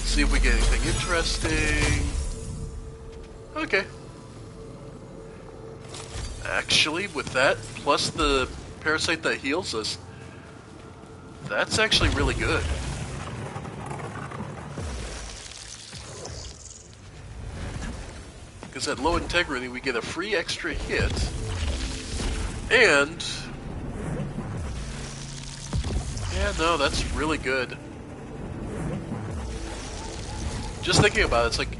See if we get anything interesting. Okay. Actually, with that, plus the parasite that heals us, that's actually really good. Because at low integrity, we get a free extra hit, and... yeah, no, that's really good. Just thinking about it, it's like...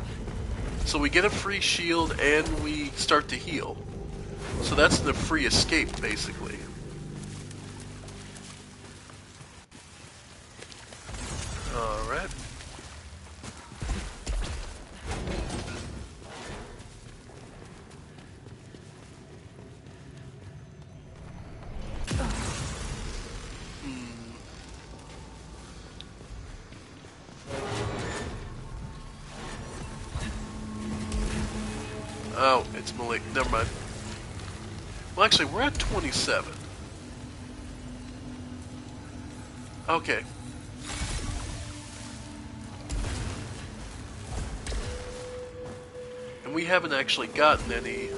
so we get a free shield and we start to heal. So that's the free escape, basically. Alright. Oh, it's Malik. Never mind. Well, actually, we're at 27. Okay. And we haven't actually gotten any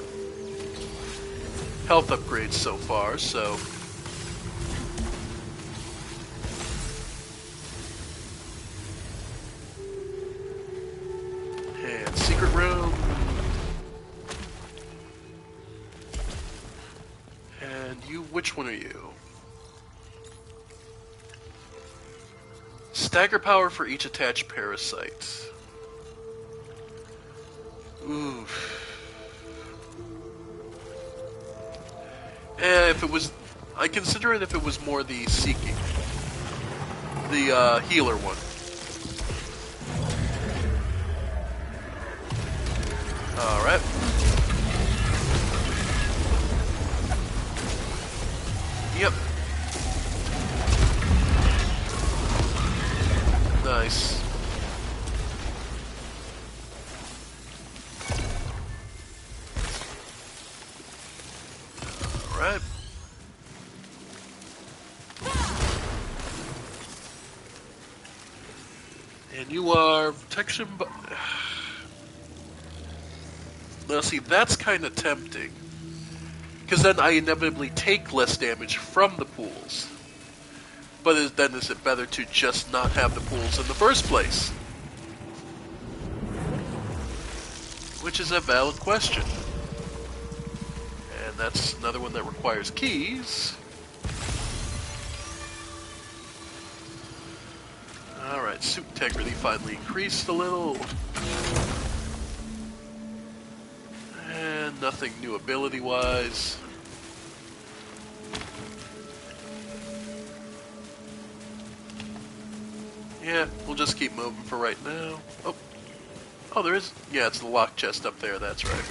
health upgrades so far, so... and secret room. And you, which one are you? Stagger power for each attached parasite. Oof. If it was, I consider it if it was more the seeking, the healer one. All right. Yep. Nice. All right. And you are protection. Now, see, that's kind of tempting. Because then I inevitably take less damage from the pools. But then is it better to just not have the pools in the first place? Which is a valid question. And that's another one that requires keys. Alright, suit integrity finally increased a little. And nothing new ability-wise. Yeah, we'll just keep moving for right now. Oh, there is... Yeah, it's the lock chest up there, that's right.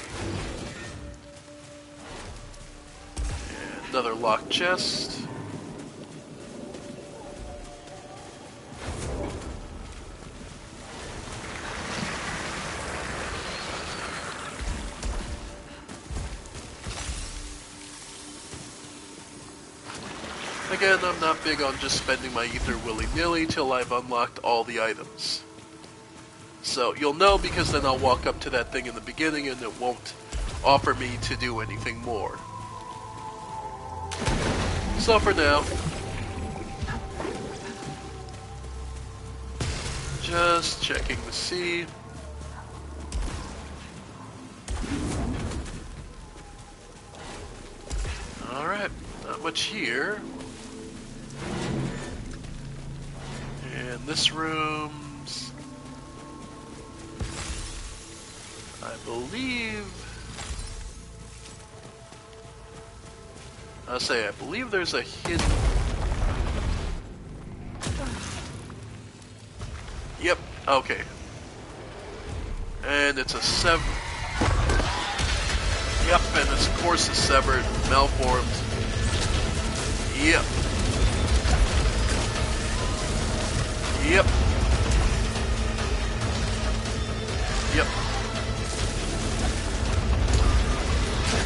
And another lock chest. Again, I'm not big on just spending my ether willy-nilly till I've unlocked all the items. So, you'll know because then I'll walk up to that thing in the beginning and it won't offer me to do anything more. So for now, just checking to see. Alright, not much here. And this room's... I believe there's a hidden... Yep, okay. And it's a Yep, and this course is severed, malformed. Yep. Yep. Yep.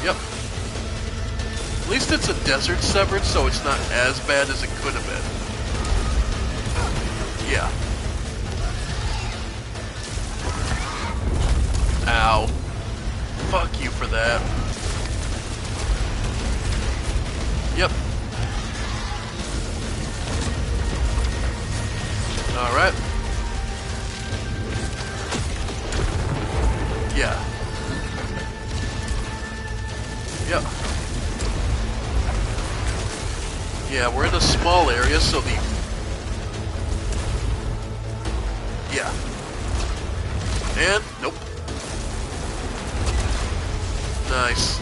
Yep. At least it's a desert severed, so it's not as bad as it could have been. Yeah. Ow. Fuck you for that. Yep. Alright. Yeah. Yep. Yeah, we're in a small area, so the... Yeah. And, nope. Nice.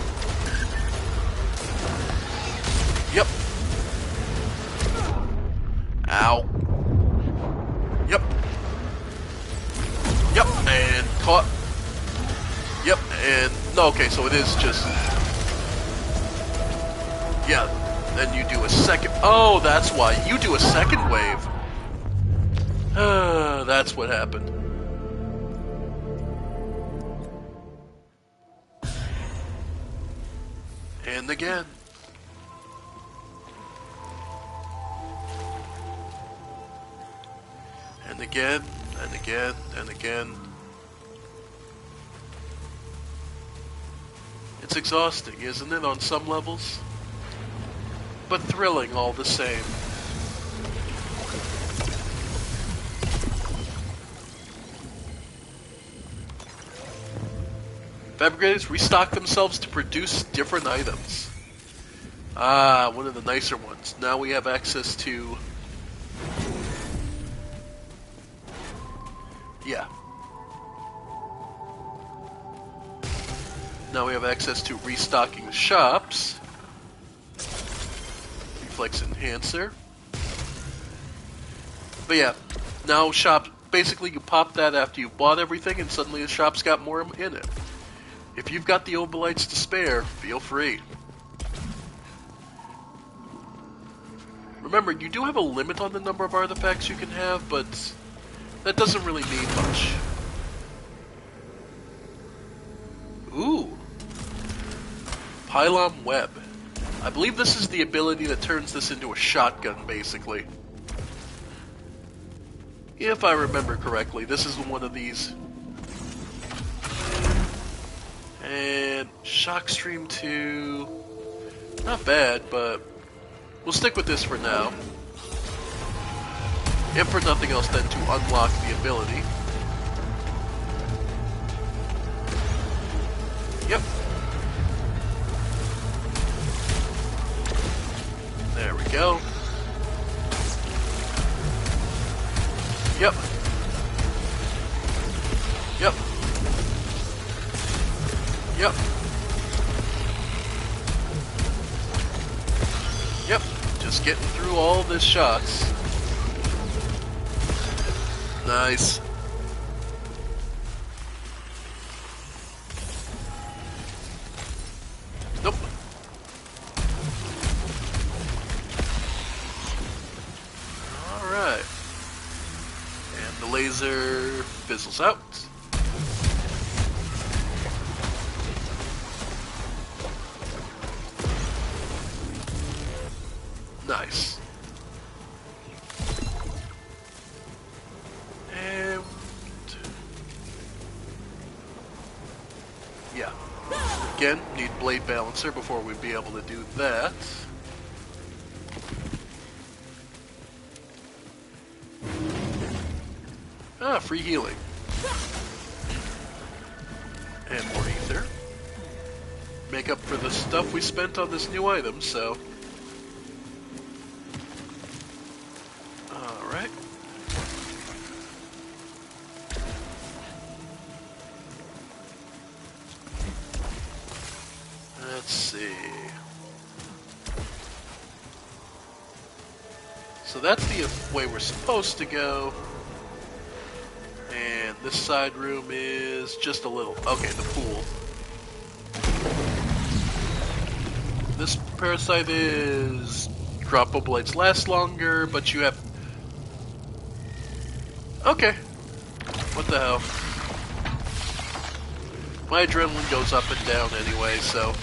Yep. Ow. Yep. Yep, and caught. Yep, and... No, okay, so it is just... Yeah, then you do a second... Oh, that's why. You do a second wave. That's what happened. And again. And again, and again, and again. It's exhausting, isn't it, on some levels? But thrilling all the same. Fabricators restock themselves to produce different items. Ah, one of the nicer ones. Now we have access to... Yeah. Now we have access to restocking the shops. reflex enhancer. But yeah, now shop, basically you pop that after you bought everything and suddenly the shop's got more in it. If you've got the obolites to spare, feel free. Remember, you do have a limit on the number of artifacts you can have, but that doesn't really mean much. Ooh. Pylon Web. I believe this is the ability that turns this into a shotgun, basically. If I remember correctly, this is one of these. And Shockstream 2. Not bad, but we'll stick with this for now. If for nothing else than to unlock the ability. Yep. There we go. Yep. Yep. Yep. Yep. Just getting through all this shots. Nice. Nope. Alright. And the laser fizzles out. Nice. And yeah. Again, need blade balancer before we'd be able to do that. Ah, free healing. And more ether. Make up for the stuff we spent on this new item, so... Alright. Let's see. So that's the way we're supposed to go. And this side room is just a little... Okay, the pool. This parasite is... Drop blades last longer, but you have... Okay. What the hell? My adrenaline goes up and down anyway, so...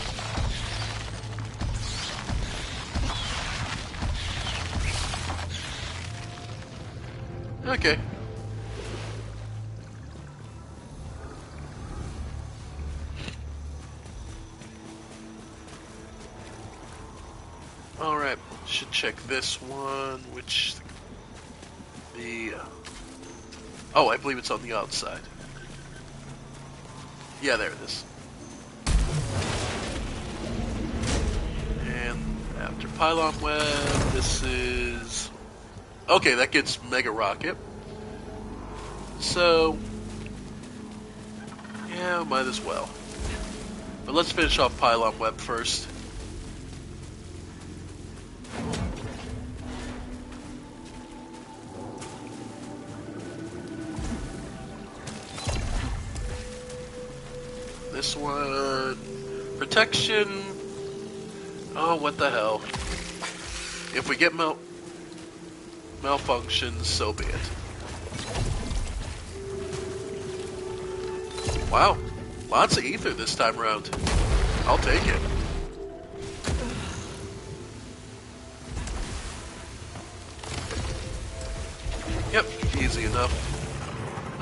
Okay. Alright, should check this one, which... The... Oh, I believe it's on the outside. Yeah, there it is. And after Pylon Web, this is... Okay, that gets Mega Rocket. So... Yeah, might as well. But let's finish off Pylon Web first. This one... Protection... Oh, what the hell. If we get malfunctions, so be it. Wow. Lots of ether this time around. I'll take it. Yep, easy enough.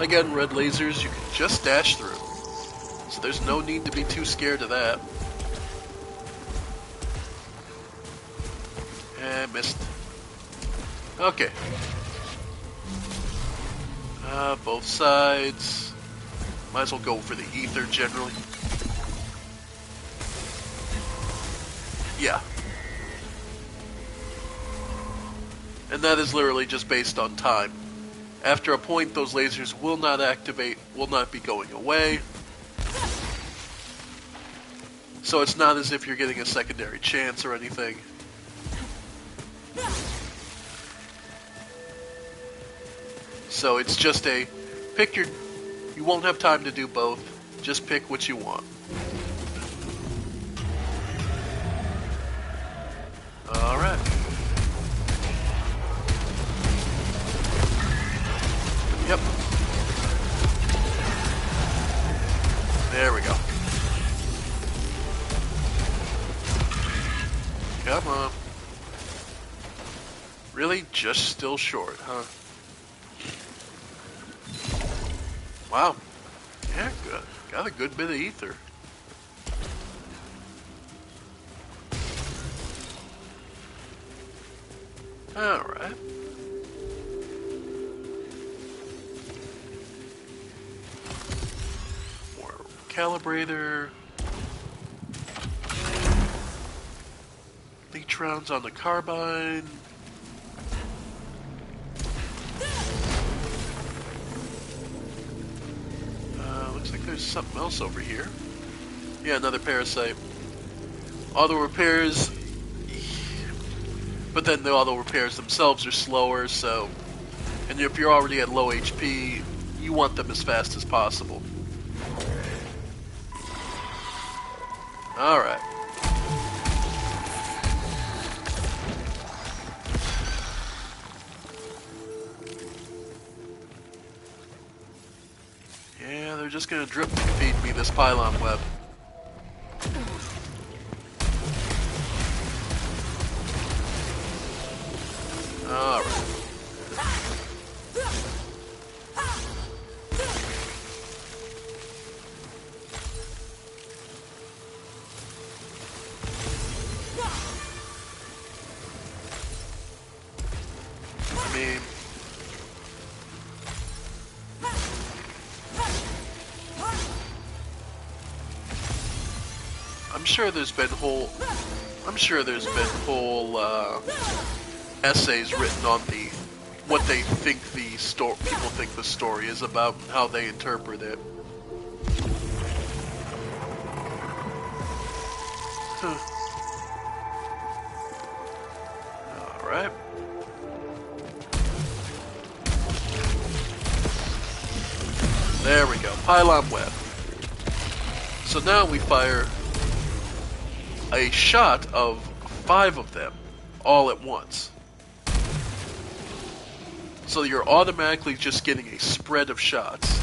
Again, red lasers you can just dash through. So there's no need to be too scared of that. And missed. Okay. Both sides. Might as well go for the ether generally. Yeah. And that is literally just based on time. After a point, those lasers will not activate, will not be going away. So it's not as if you're getting a secondary chance or anything. So it's just a pick your. You won't have time to do both. Just pick what you want. All right. Yep. There we go. Come on. Really? Just still short, huh? Wow. Yeah, good. Got a good bit of ether. Alright. More calibrator. Leech rounds on the carbine. Looks like there's something else over here. Yeah, another parasite. Auto repairs, but then the auto repairs themselves are slower, so... And if you're already at low HP, you want them as fast as possible. Alright. Yeah, they're just gonna drip feed me this pylon web. Alright. I mean... I'm sure there's been whole essays written on the what they think the people think the story is about and how they interpret it. All right. There we go. Pylon web. So now we fire a shot of 5 of them all at once. So you're automatically just getting a spread of shots.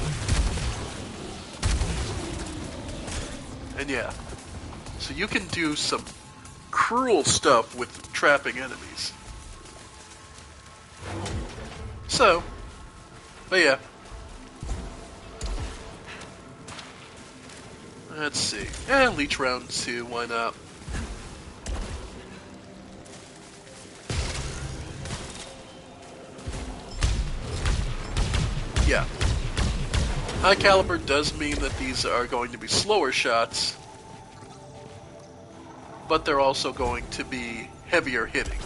And yeah, so you can do some cruel stuff with trapping enemies. So, but yeah. Let's see. And leech round 2, why not? Yeah. High caliber does mean that these are going to be slower shots, but they're also going to be heavier hitting.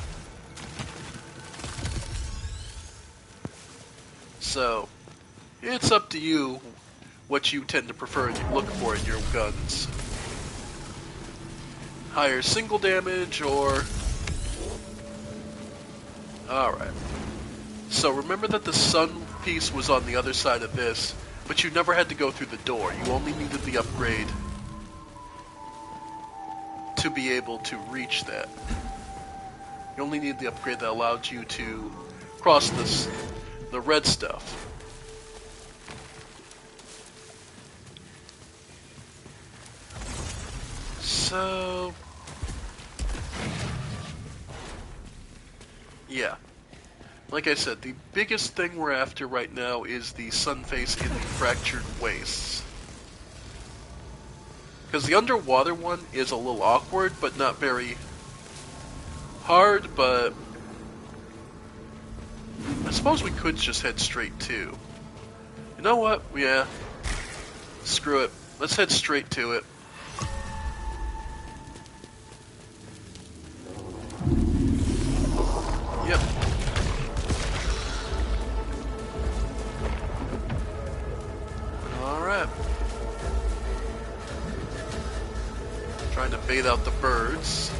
So, it's up to you what you tend to prefer and look for in your guns. Higher single damage or... Alright. So remember that the sun piece was on the other side of this, but you never had to go through the door. You only needed the upgrade to be able to reach that. You only need the upgrade that allowed you to cross the red stuff. So... yeah. Like I said, the biggest thing we're after right now is the sun face in the fractured wastes. Because the underwater one is a little awkward, but not very hard, but... I suppose we could just head straight to. You know what? Yeah. Screw it. Let's head straight to it. Yep. Alright. Trying to bait out the birds.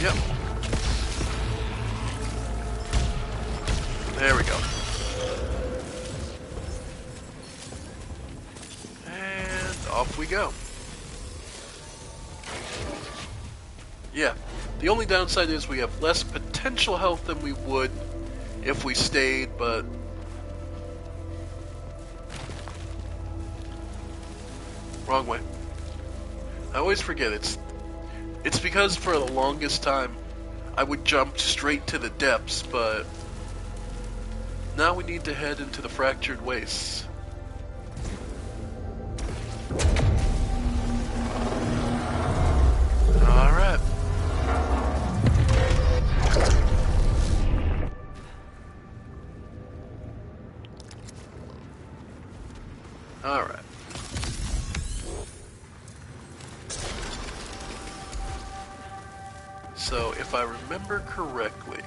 Yep. There we go. And off we go. Yeah. The only downside is we have less potential health than we would if we stayed, but... Wrong way. I always forget it's because for the longest time I would jump straight to the depths, but now we need to head into the fractured wastes. Alright. Alright. So, if I remember correctly...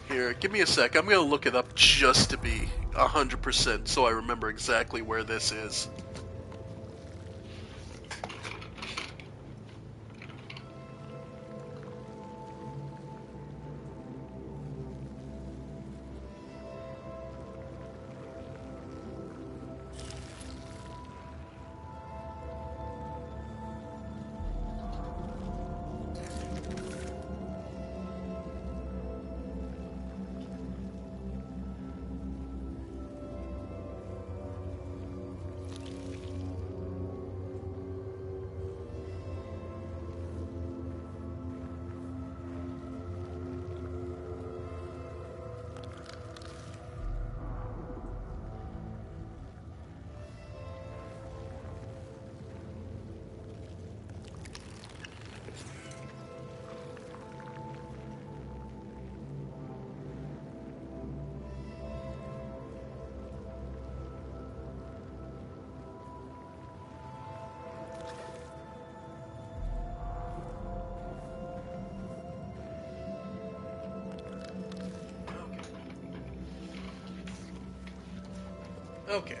Here, give me a sec. I'm gonna look it up just to be 100% so I remember exactly where this is. Okay.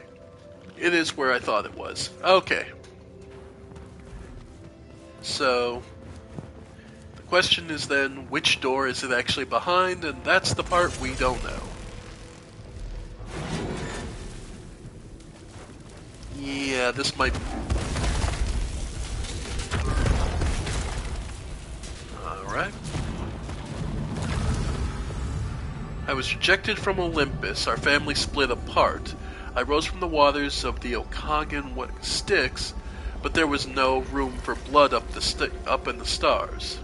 It is where I thought it was. Okay. So, the question is then, which door is it actually behind? And that's the part we don't know. Yeah, this might... Alright. I was rejected from Olympus. Our family split apart. I rose from the waters of the Okagan Styx, but there was no room for blood up in the stars.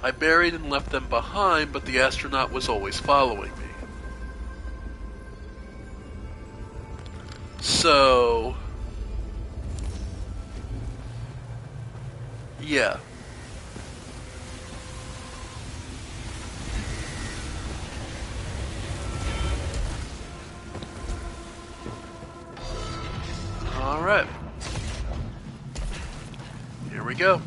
I buried and left them behind, but the astronaut was always following me. So... yeah. Alright. Here we go.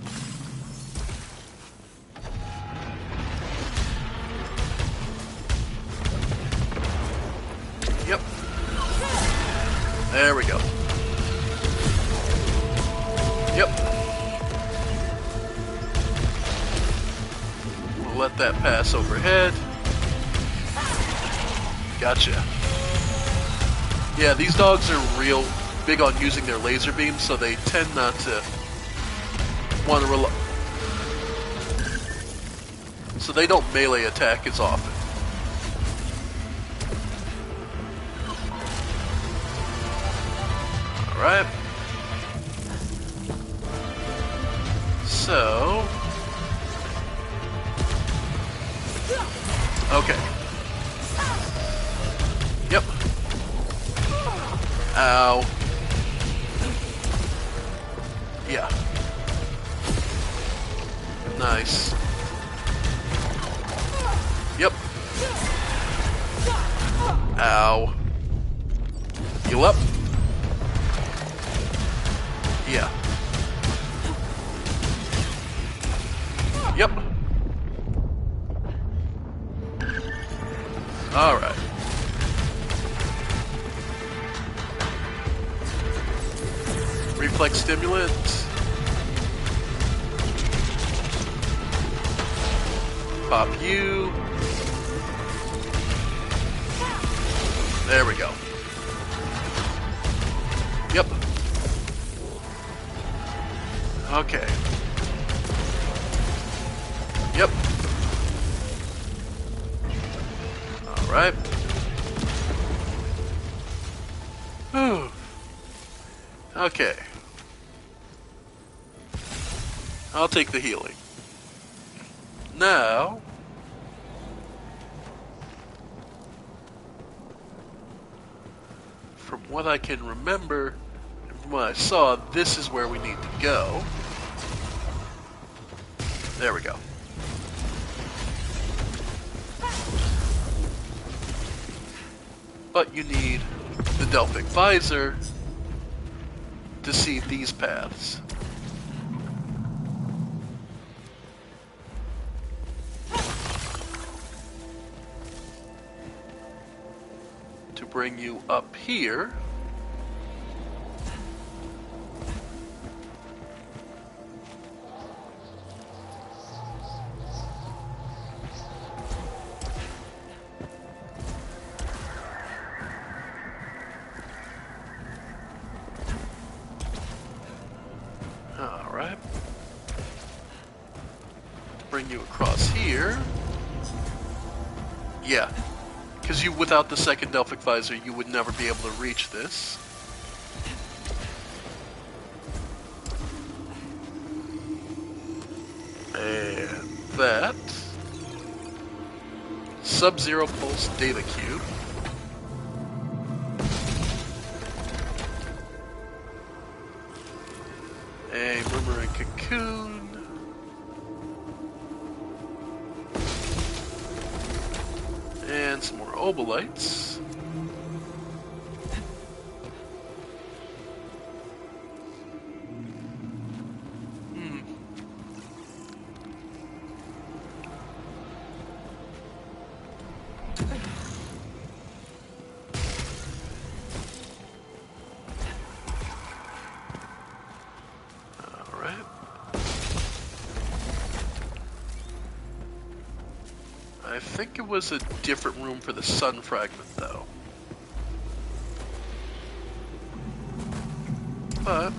Yep. There we go. Yep. We'll let that pass overhead. Gotcha. Yeah, these dogs are real big on using their laser beams, so they tend not to want to rely. So they don't melee attack as often. Alright. So... okay. Yep. Ow. Yeah. Nice. Yep. Ow. You up? Yeah. Yep. Alright. reflex stimulant. Pop you. There we go. Yep. Okay. Yep. Alright. Whew. Okay. I'll take the healing. Now... from what I can remember, and from what I saw, this is where we need to go. There we go. But you need the Delphic Visor to see these paths. To bring you up here. Alright. To bring you across here. Yeah. Because you, without the second Delphic Visor, you would never be able to reach this. And that. Sub-Zero Pulse Data Cube. A Murmuring Cocoon. And some more Obolites. Alright. I think it was a different room for the sun fragment, though. But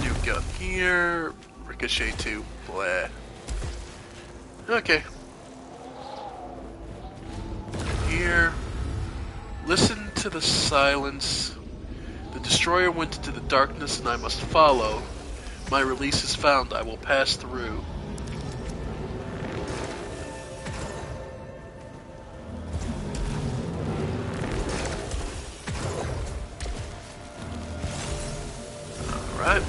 new gun here, ricochet 2, blah. Okay. Here, listen to the silence. The destroyer went into the darkness, and I must follow. My release is found. I will pass through. Alright.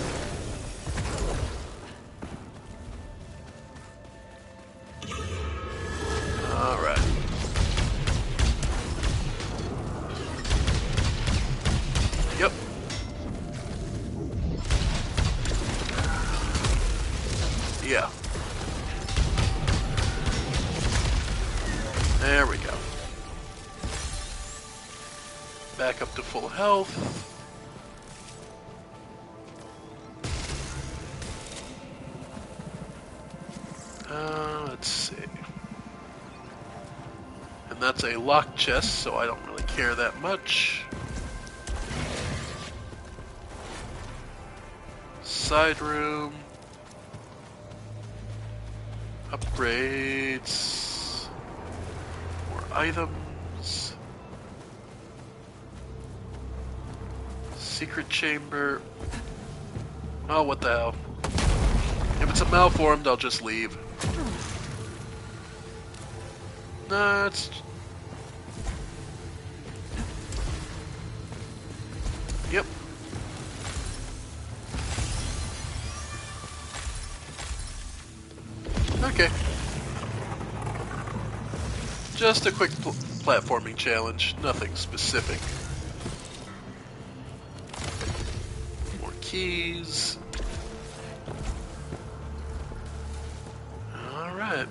Alright. Yep. Yeah. There we go. Back up to full health. Let's see. And that's a locked chest, so I don't really care that much. Side room. Upgrades. More items. Secret chamber. Oh, what the hell. If it's a malformed, I'll just leave. Nah, it's... Yep. Okay. Just a quick platforming challenge, nothing specific. More keys. Alright.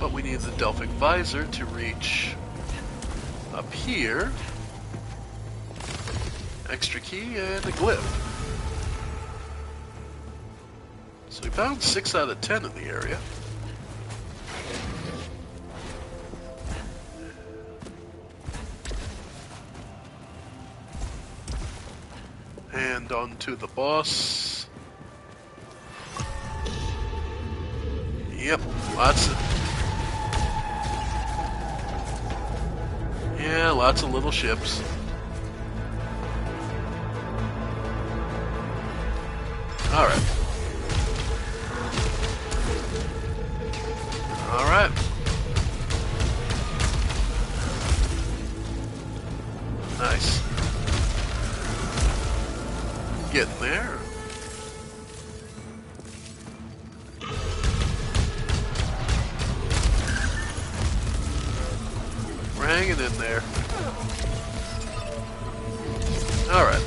But we need the Delphic Visor to reach Up here, extra key and a glyph. So we found 6 out of 10 in the area. And on to the boss. Yep, lots of... Yeah, lots of little ships. Alright. Alright. Nice. Getting there. We're hanging in there. Alright.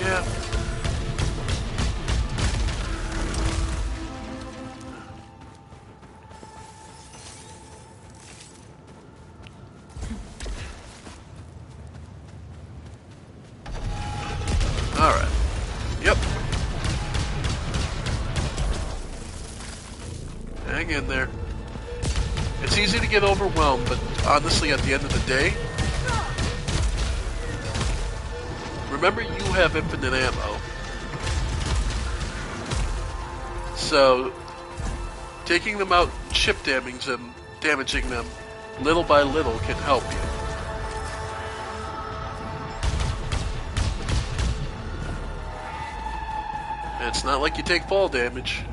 Yeah. Alright. Yep. Hang in there. It's easy to get overwhelmed, but honestly, at the end of the day, remember you have infinite ammo. So, taking them out, chip damaging them little by little can help you. And it's not like you take fall damage.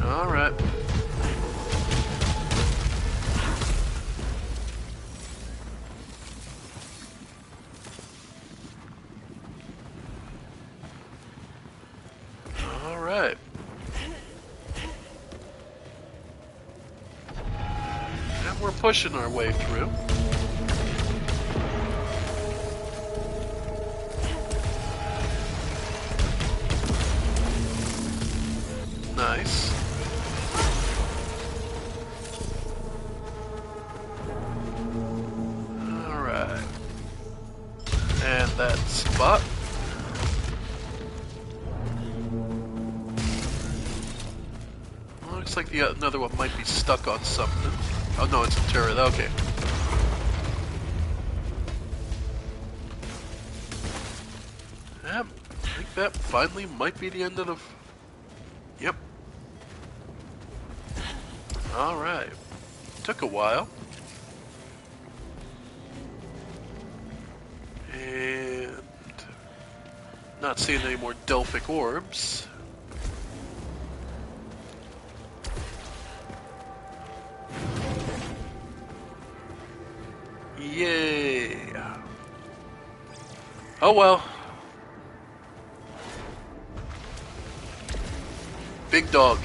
Alright. Alright. And we're pushing our way through. Nice. Alright. And that spot. Looks like another one might be stuck on something. Oh no, it's a turret. Okay. Yeah, I think that finally might be the end of the... Yep. Alright. Took a while. And... not seeing any more Delphic orbs. Yay! Oh well. Big dog.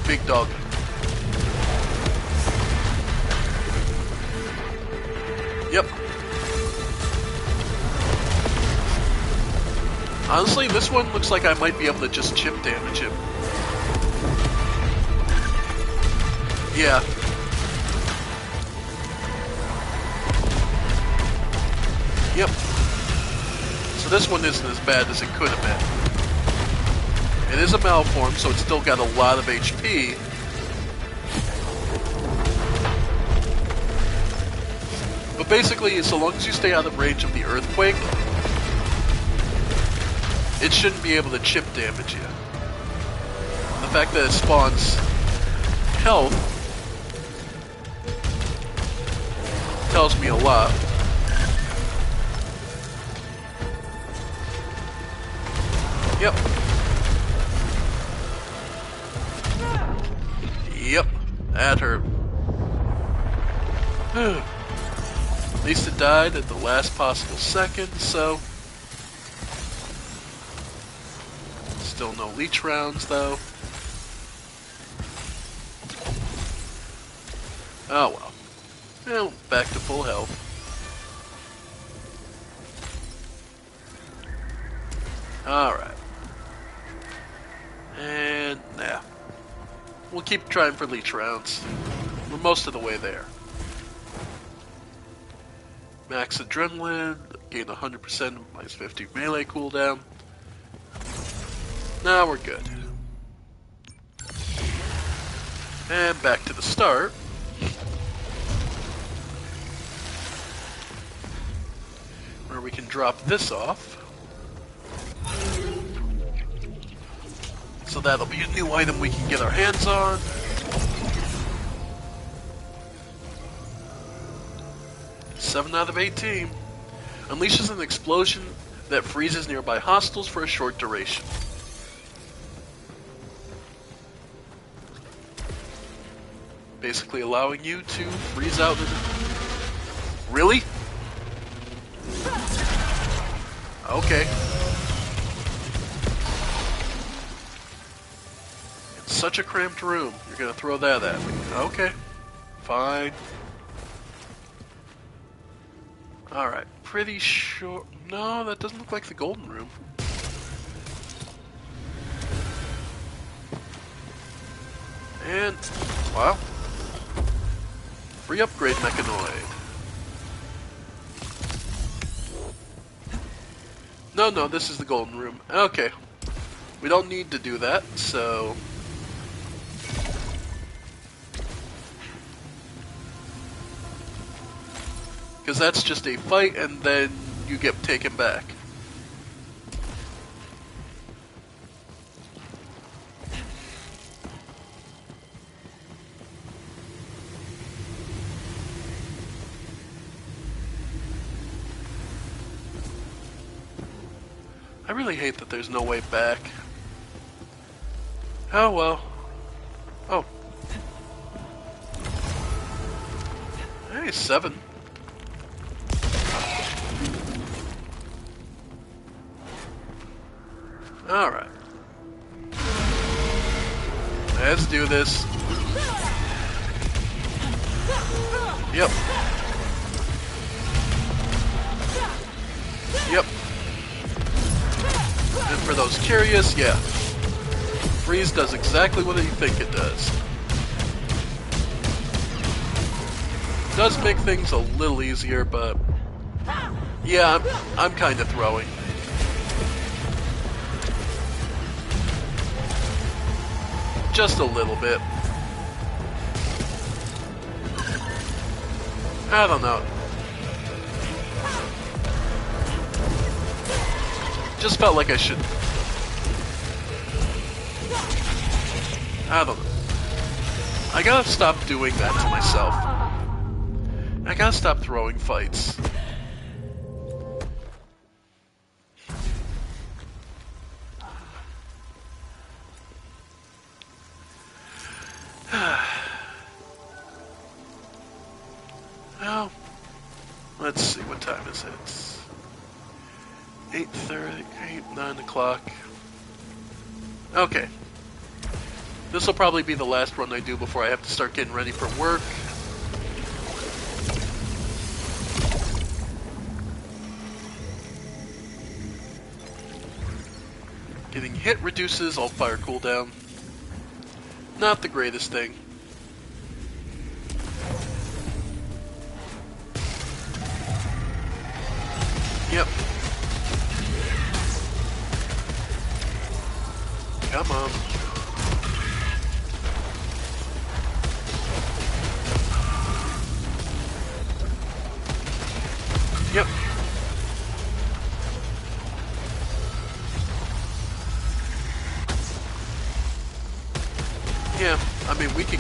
Big dog. Yep. Honestly, this one looks like I might be able to just chip damage him. Yeah. Yep. So this one isn't as bad as it could have been. It is a malform, so it's still got a lot of HP. But basically, so long as you stay out of range of the earthquake, it shouldn't be able to chip damage you. The fact that it spawns health tells me a lot. Yep. Yep. That hurt. At least it died at the last possible second, so... Still no leech rounds, though. Oh well. Well, back to full health. Alright. And, nah. We'll keep trying for leech rounds. We're most of the way there. Max adrenaline, gain 100%, minus 50 melee cooldown. Now we're good. And back to the start. Where we can drop this off. So that'll be a new item we can get our hands on. Seven out of 18. Unleashes an explosion that freezes nearby hostiles for a short duration. Basically allowing you to freeze out in... Really? Okay. It's such a cramped room. You're gonna throw that at me. Okay. Fine. Alright. Pretty sure... No, that doesn't look like the golden room. And... Wow. Free upgrade mechanoid. No, this is the golden room. Okay. We don't need to do that, so... Because that's just a fight, and then you get taken back. I really hate that there's no way back. Oh well. Oh. Hey, 7. Alright. Let's do this. Yep. Yep. And for those curious, yeah. Freeze does exactly what you think it does. Does make things a little easier, but... Yeah, I'm kind of throwing. Just a little bit. I don't know. Just felt like I should. I don't know. I gotta stop doing that to myself. I gotta stop throwing fights. Well, let's see, what time is it? 8:30, 9 o'clock. Okay. This will probably be the last run I do before I have to start getting ready for work. Getting hit reduces all fire cooldown. Not the greatest thing. Yep. Come on. Yep. Yeah, I mean, we can...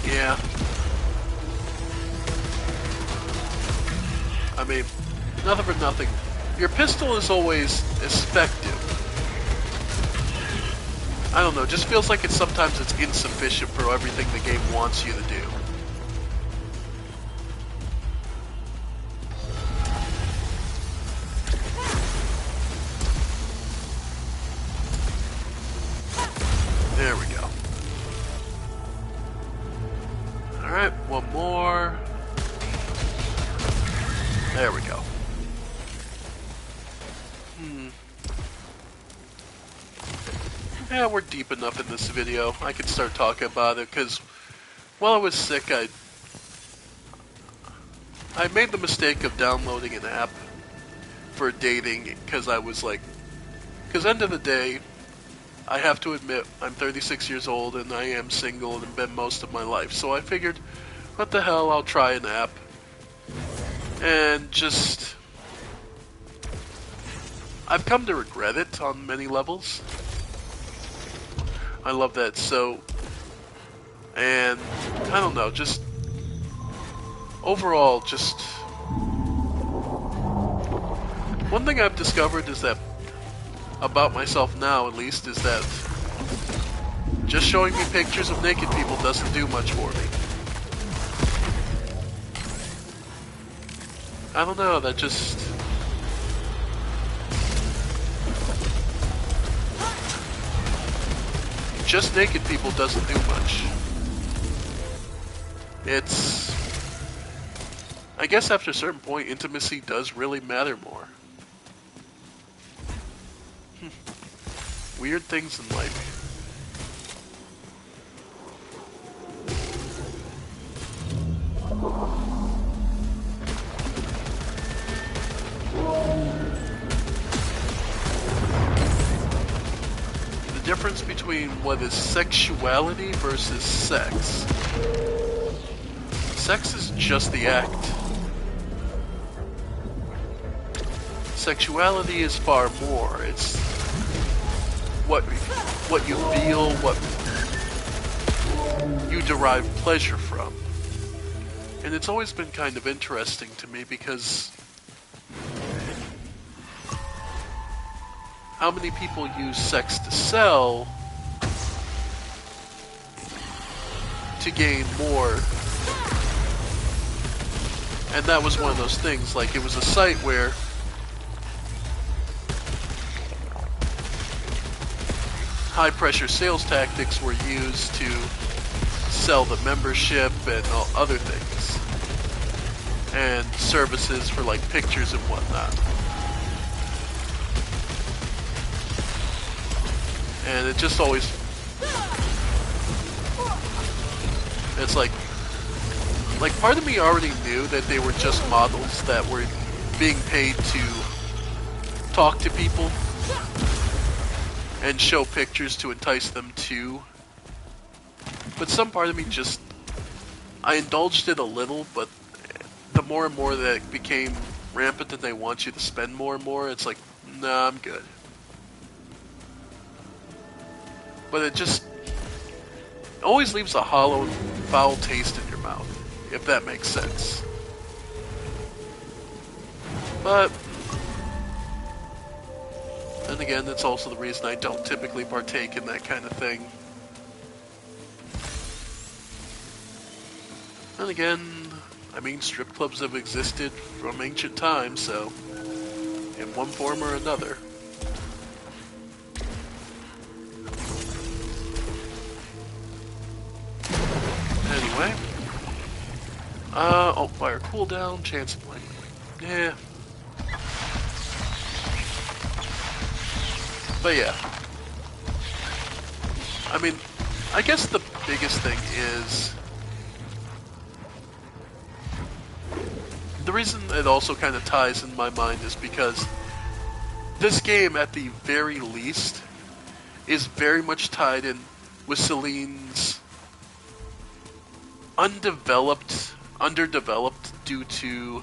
Yeah. I mean, nothing for nothing. Your pistol is always effective. I don't know, just feels like sometimes it's insufficient for everything the game wants you to do. There we go. Alright, one more. There we go. Yeah, we're deep enough in this video. I can start talking about it, because while I was sick, I made the mistake of downloading an app for dating, because I was like... Because end of the day, I have to admit, I'm 36 years old, and I am single, and have been most of my life. So I figured, what the hell, I'll try an app. And just... I've come to regret it on many levels. I love that so, and I don't know, just overall, just one thing I've discovered is that about myself now, at least, is that just showing me pictures of naked people doesn't do much for me. I don't know, that just... Just naked people doesn't do much. It's... I guess after a certain point, intimacy does really matter more. Weird things in life. The difference between what is sexuality versus sex. Sex is just the act. Sexuality is far more. It's what you feel, what you derive pleasure from. And it's always been kind of interesting to me because how many people use sex to sell to gain more. And that was one of those things, like it was a site where high pressure sales tactics were used to sell the membership and all other things. And services for like pictures and whatnot. And it just always... It's like part of me already knew that they were just models that were being paid to talk to people and show pictures to entice them to. But some part of me just... I indulged it a little, but the more and more that it became rampant and they want you to spend more and more, it's like, nah, I'm good. But it just always leaves a hollow and foul taste in your mouth, if that makes sense. But then again, that's also the reason I don't typically partake in that kind of thing. Then again, I mean, strip clubs have existed from ancient times, so in one form or another. Anyway. Oh, fire cooldown, chance of blank. Yeah. But yeah. I mean, I guess the biggest thing is... The reason it also kind of ties in my mind is because this game, at the very least, is very much tied in with Celine's underdeveloped due to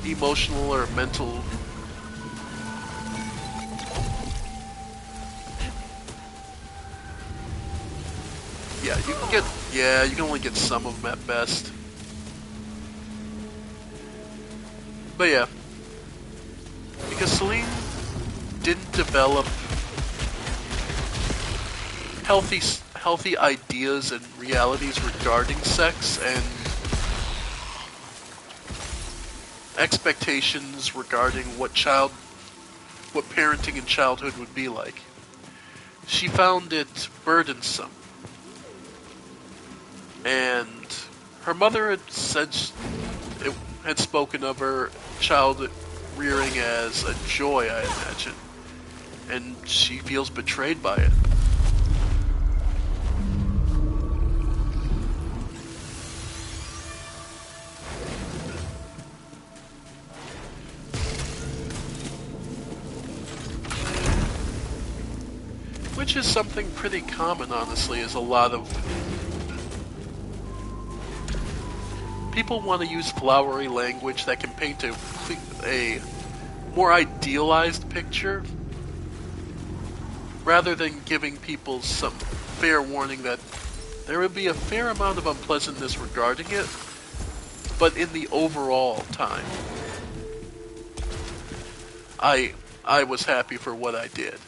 emotional or mental you can only get some of them at best. But yeah, because Celine didn't develop healthy ideas and realities regarding sex and expectations regarding what parenting in childhood would be like. She found it burdensome. and her mother had said it had spoken of her child rearing as a joy, I imagine, and she feels betrayed by it. Which is something pretty common, honestly, is a lot of people want to use flowery language that can paint a more idealized picture, rather than giving people some fair warning that there would be a fair amount of unpleasantness regarding it, but in the overall time, I was happy for what I did.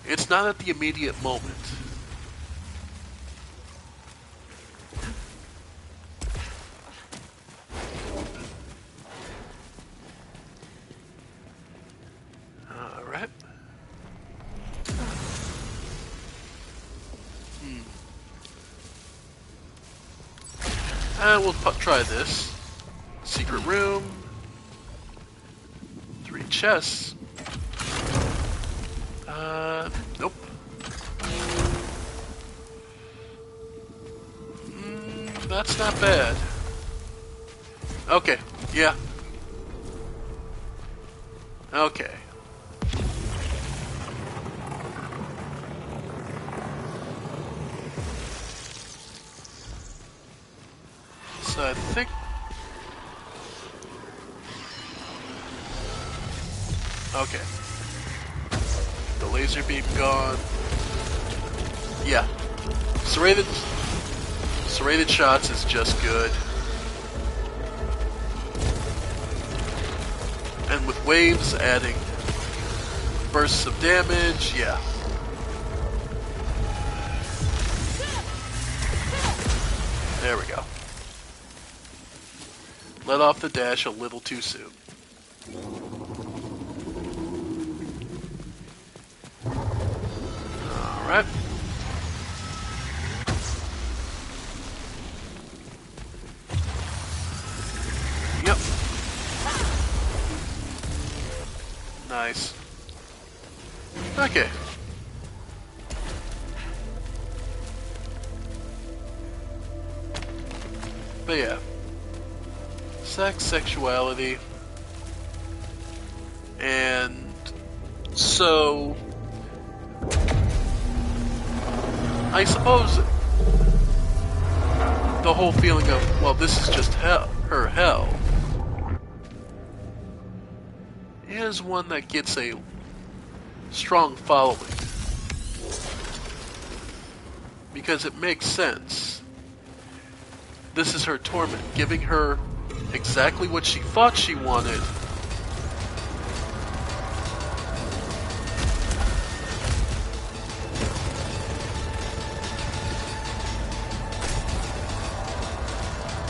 It's not at the immediate moment. Alright. And we'll try this. Secret room. 3 chests. Nope. That's not bad. Okay, yeah. Okay. So I think... Okay. The laser beam gone. Yeah. Serrated shots is just good. And with waves adding bursts of damage, yeah. There we go. Let off the dash a little too soon. Alright. Yep. Nice. Okay. But yeah. Sex, sexuality. And so I suppose the whole feeling of, well, this is just hell, her hell, is one that gets a strong following. Because it makes sense. This is her torment, giving her exactly what she thought she wanted.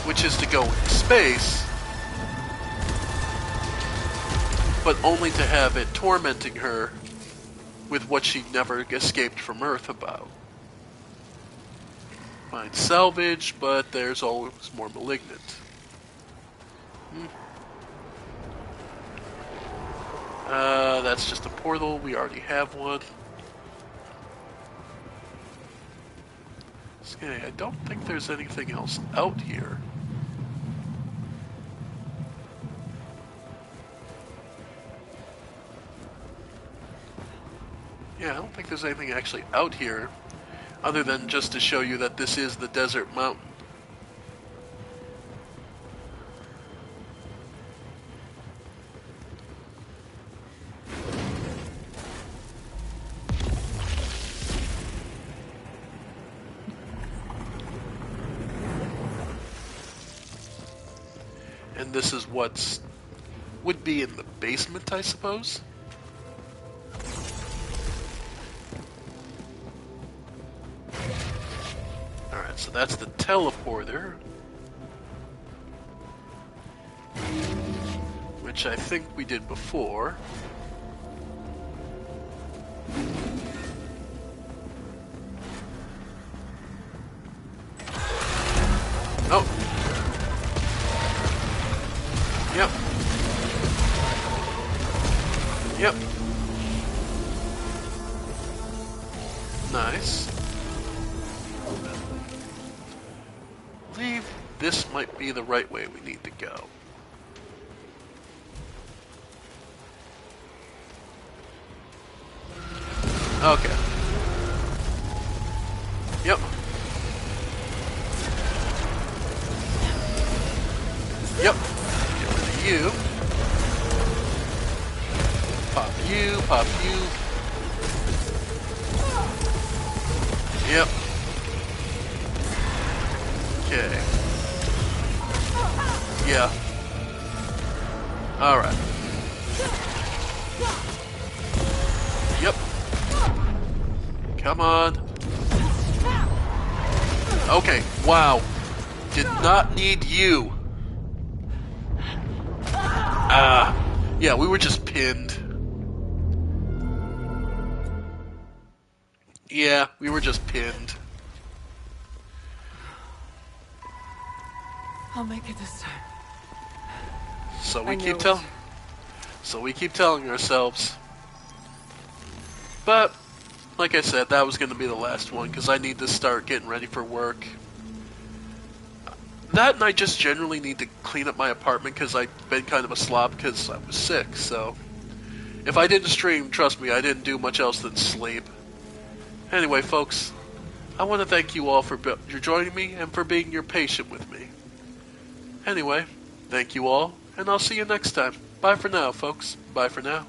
Which is to go into space, but only to have it tormenting her with what she never escaped from Earth about. Find salvage, but there's always more malignant. That's just a portal. We already have one. Okay, I don't think there's anything else out here. Yeah, I don't think there's anything actually out here, other than just to show you that this is the desert mountain. And this is what would be in the basement, I suppose? Alright, so that's the teleporter. Which I think we did before. Yep. Nice. I believe this might be the right way we need to go. Okay. Yep. Yep. Get rid of you. Pop you, pop you. Yep. Okay. Yeah. Alright. Yep. Come on. Okay, wow. Did not need you. Yeah, we were just pinned. Yeah, we were just pinned. I'll make it this time. So I we keep know telling. it. So we keep telling ourselves. But, like I said, that was going to be the last one because I need to start getting ready for work. That and I just generally need to clean up my apartment because I've been kind of a slob because I was sick. So, if I didn't stream, trust me, I didn't do much else than sleep. Anyway, folks, I want to thank you all for joining me and for being your patient with me. Anyway, thank you all, and I'll see you next time. Bye for now, folks. Bye for now.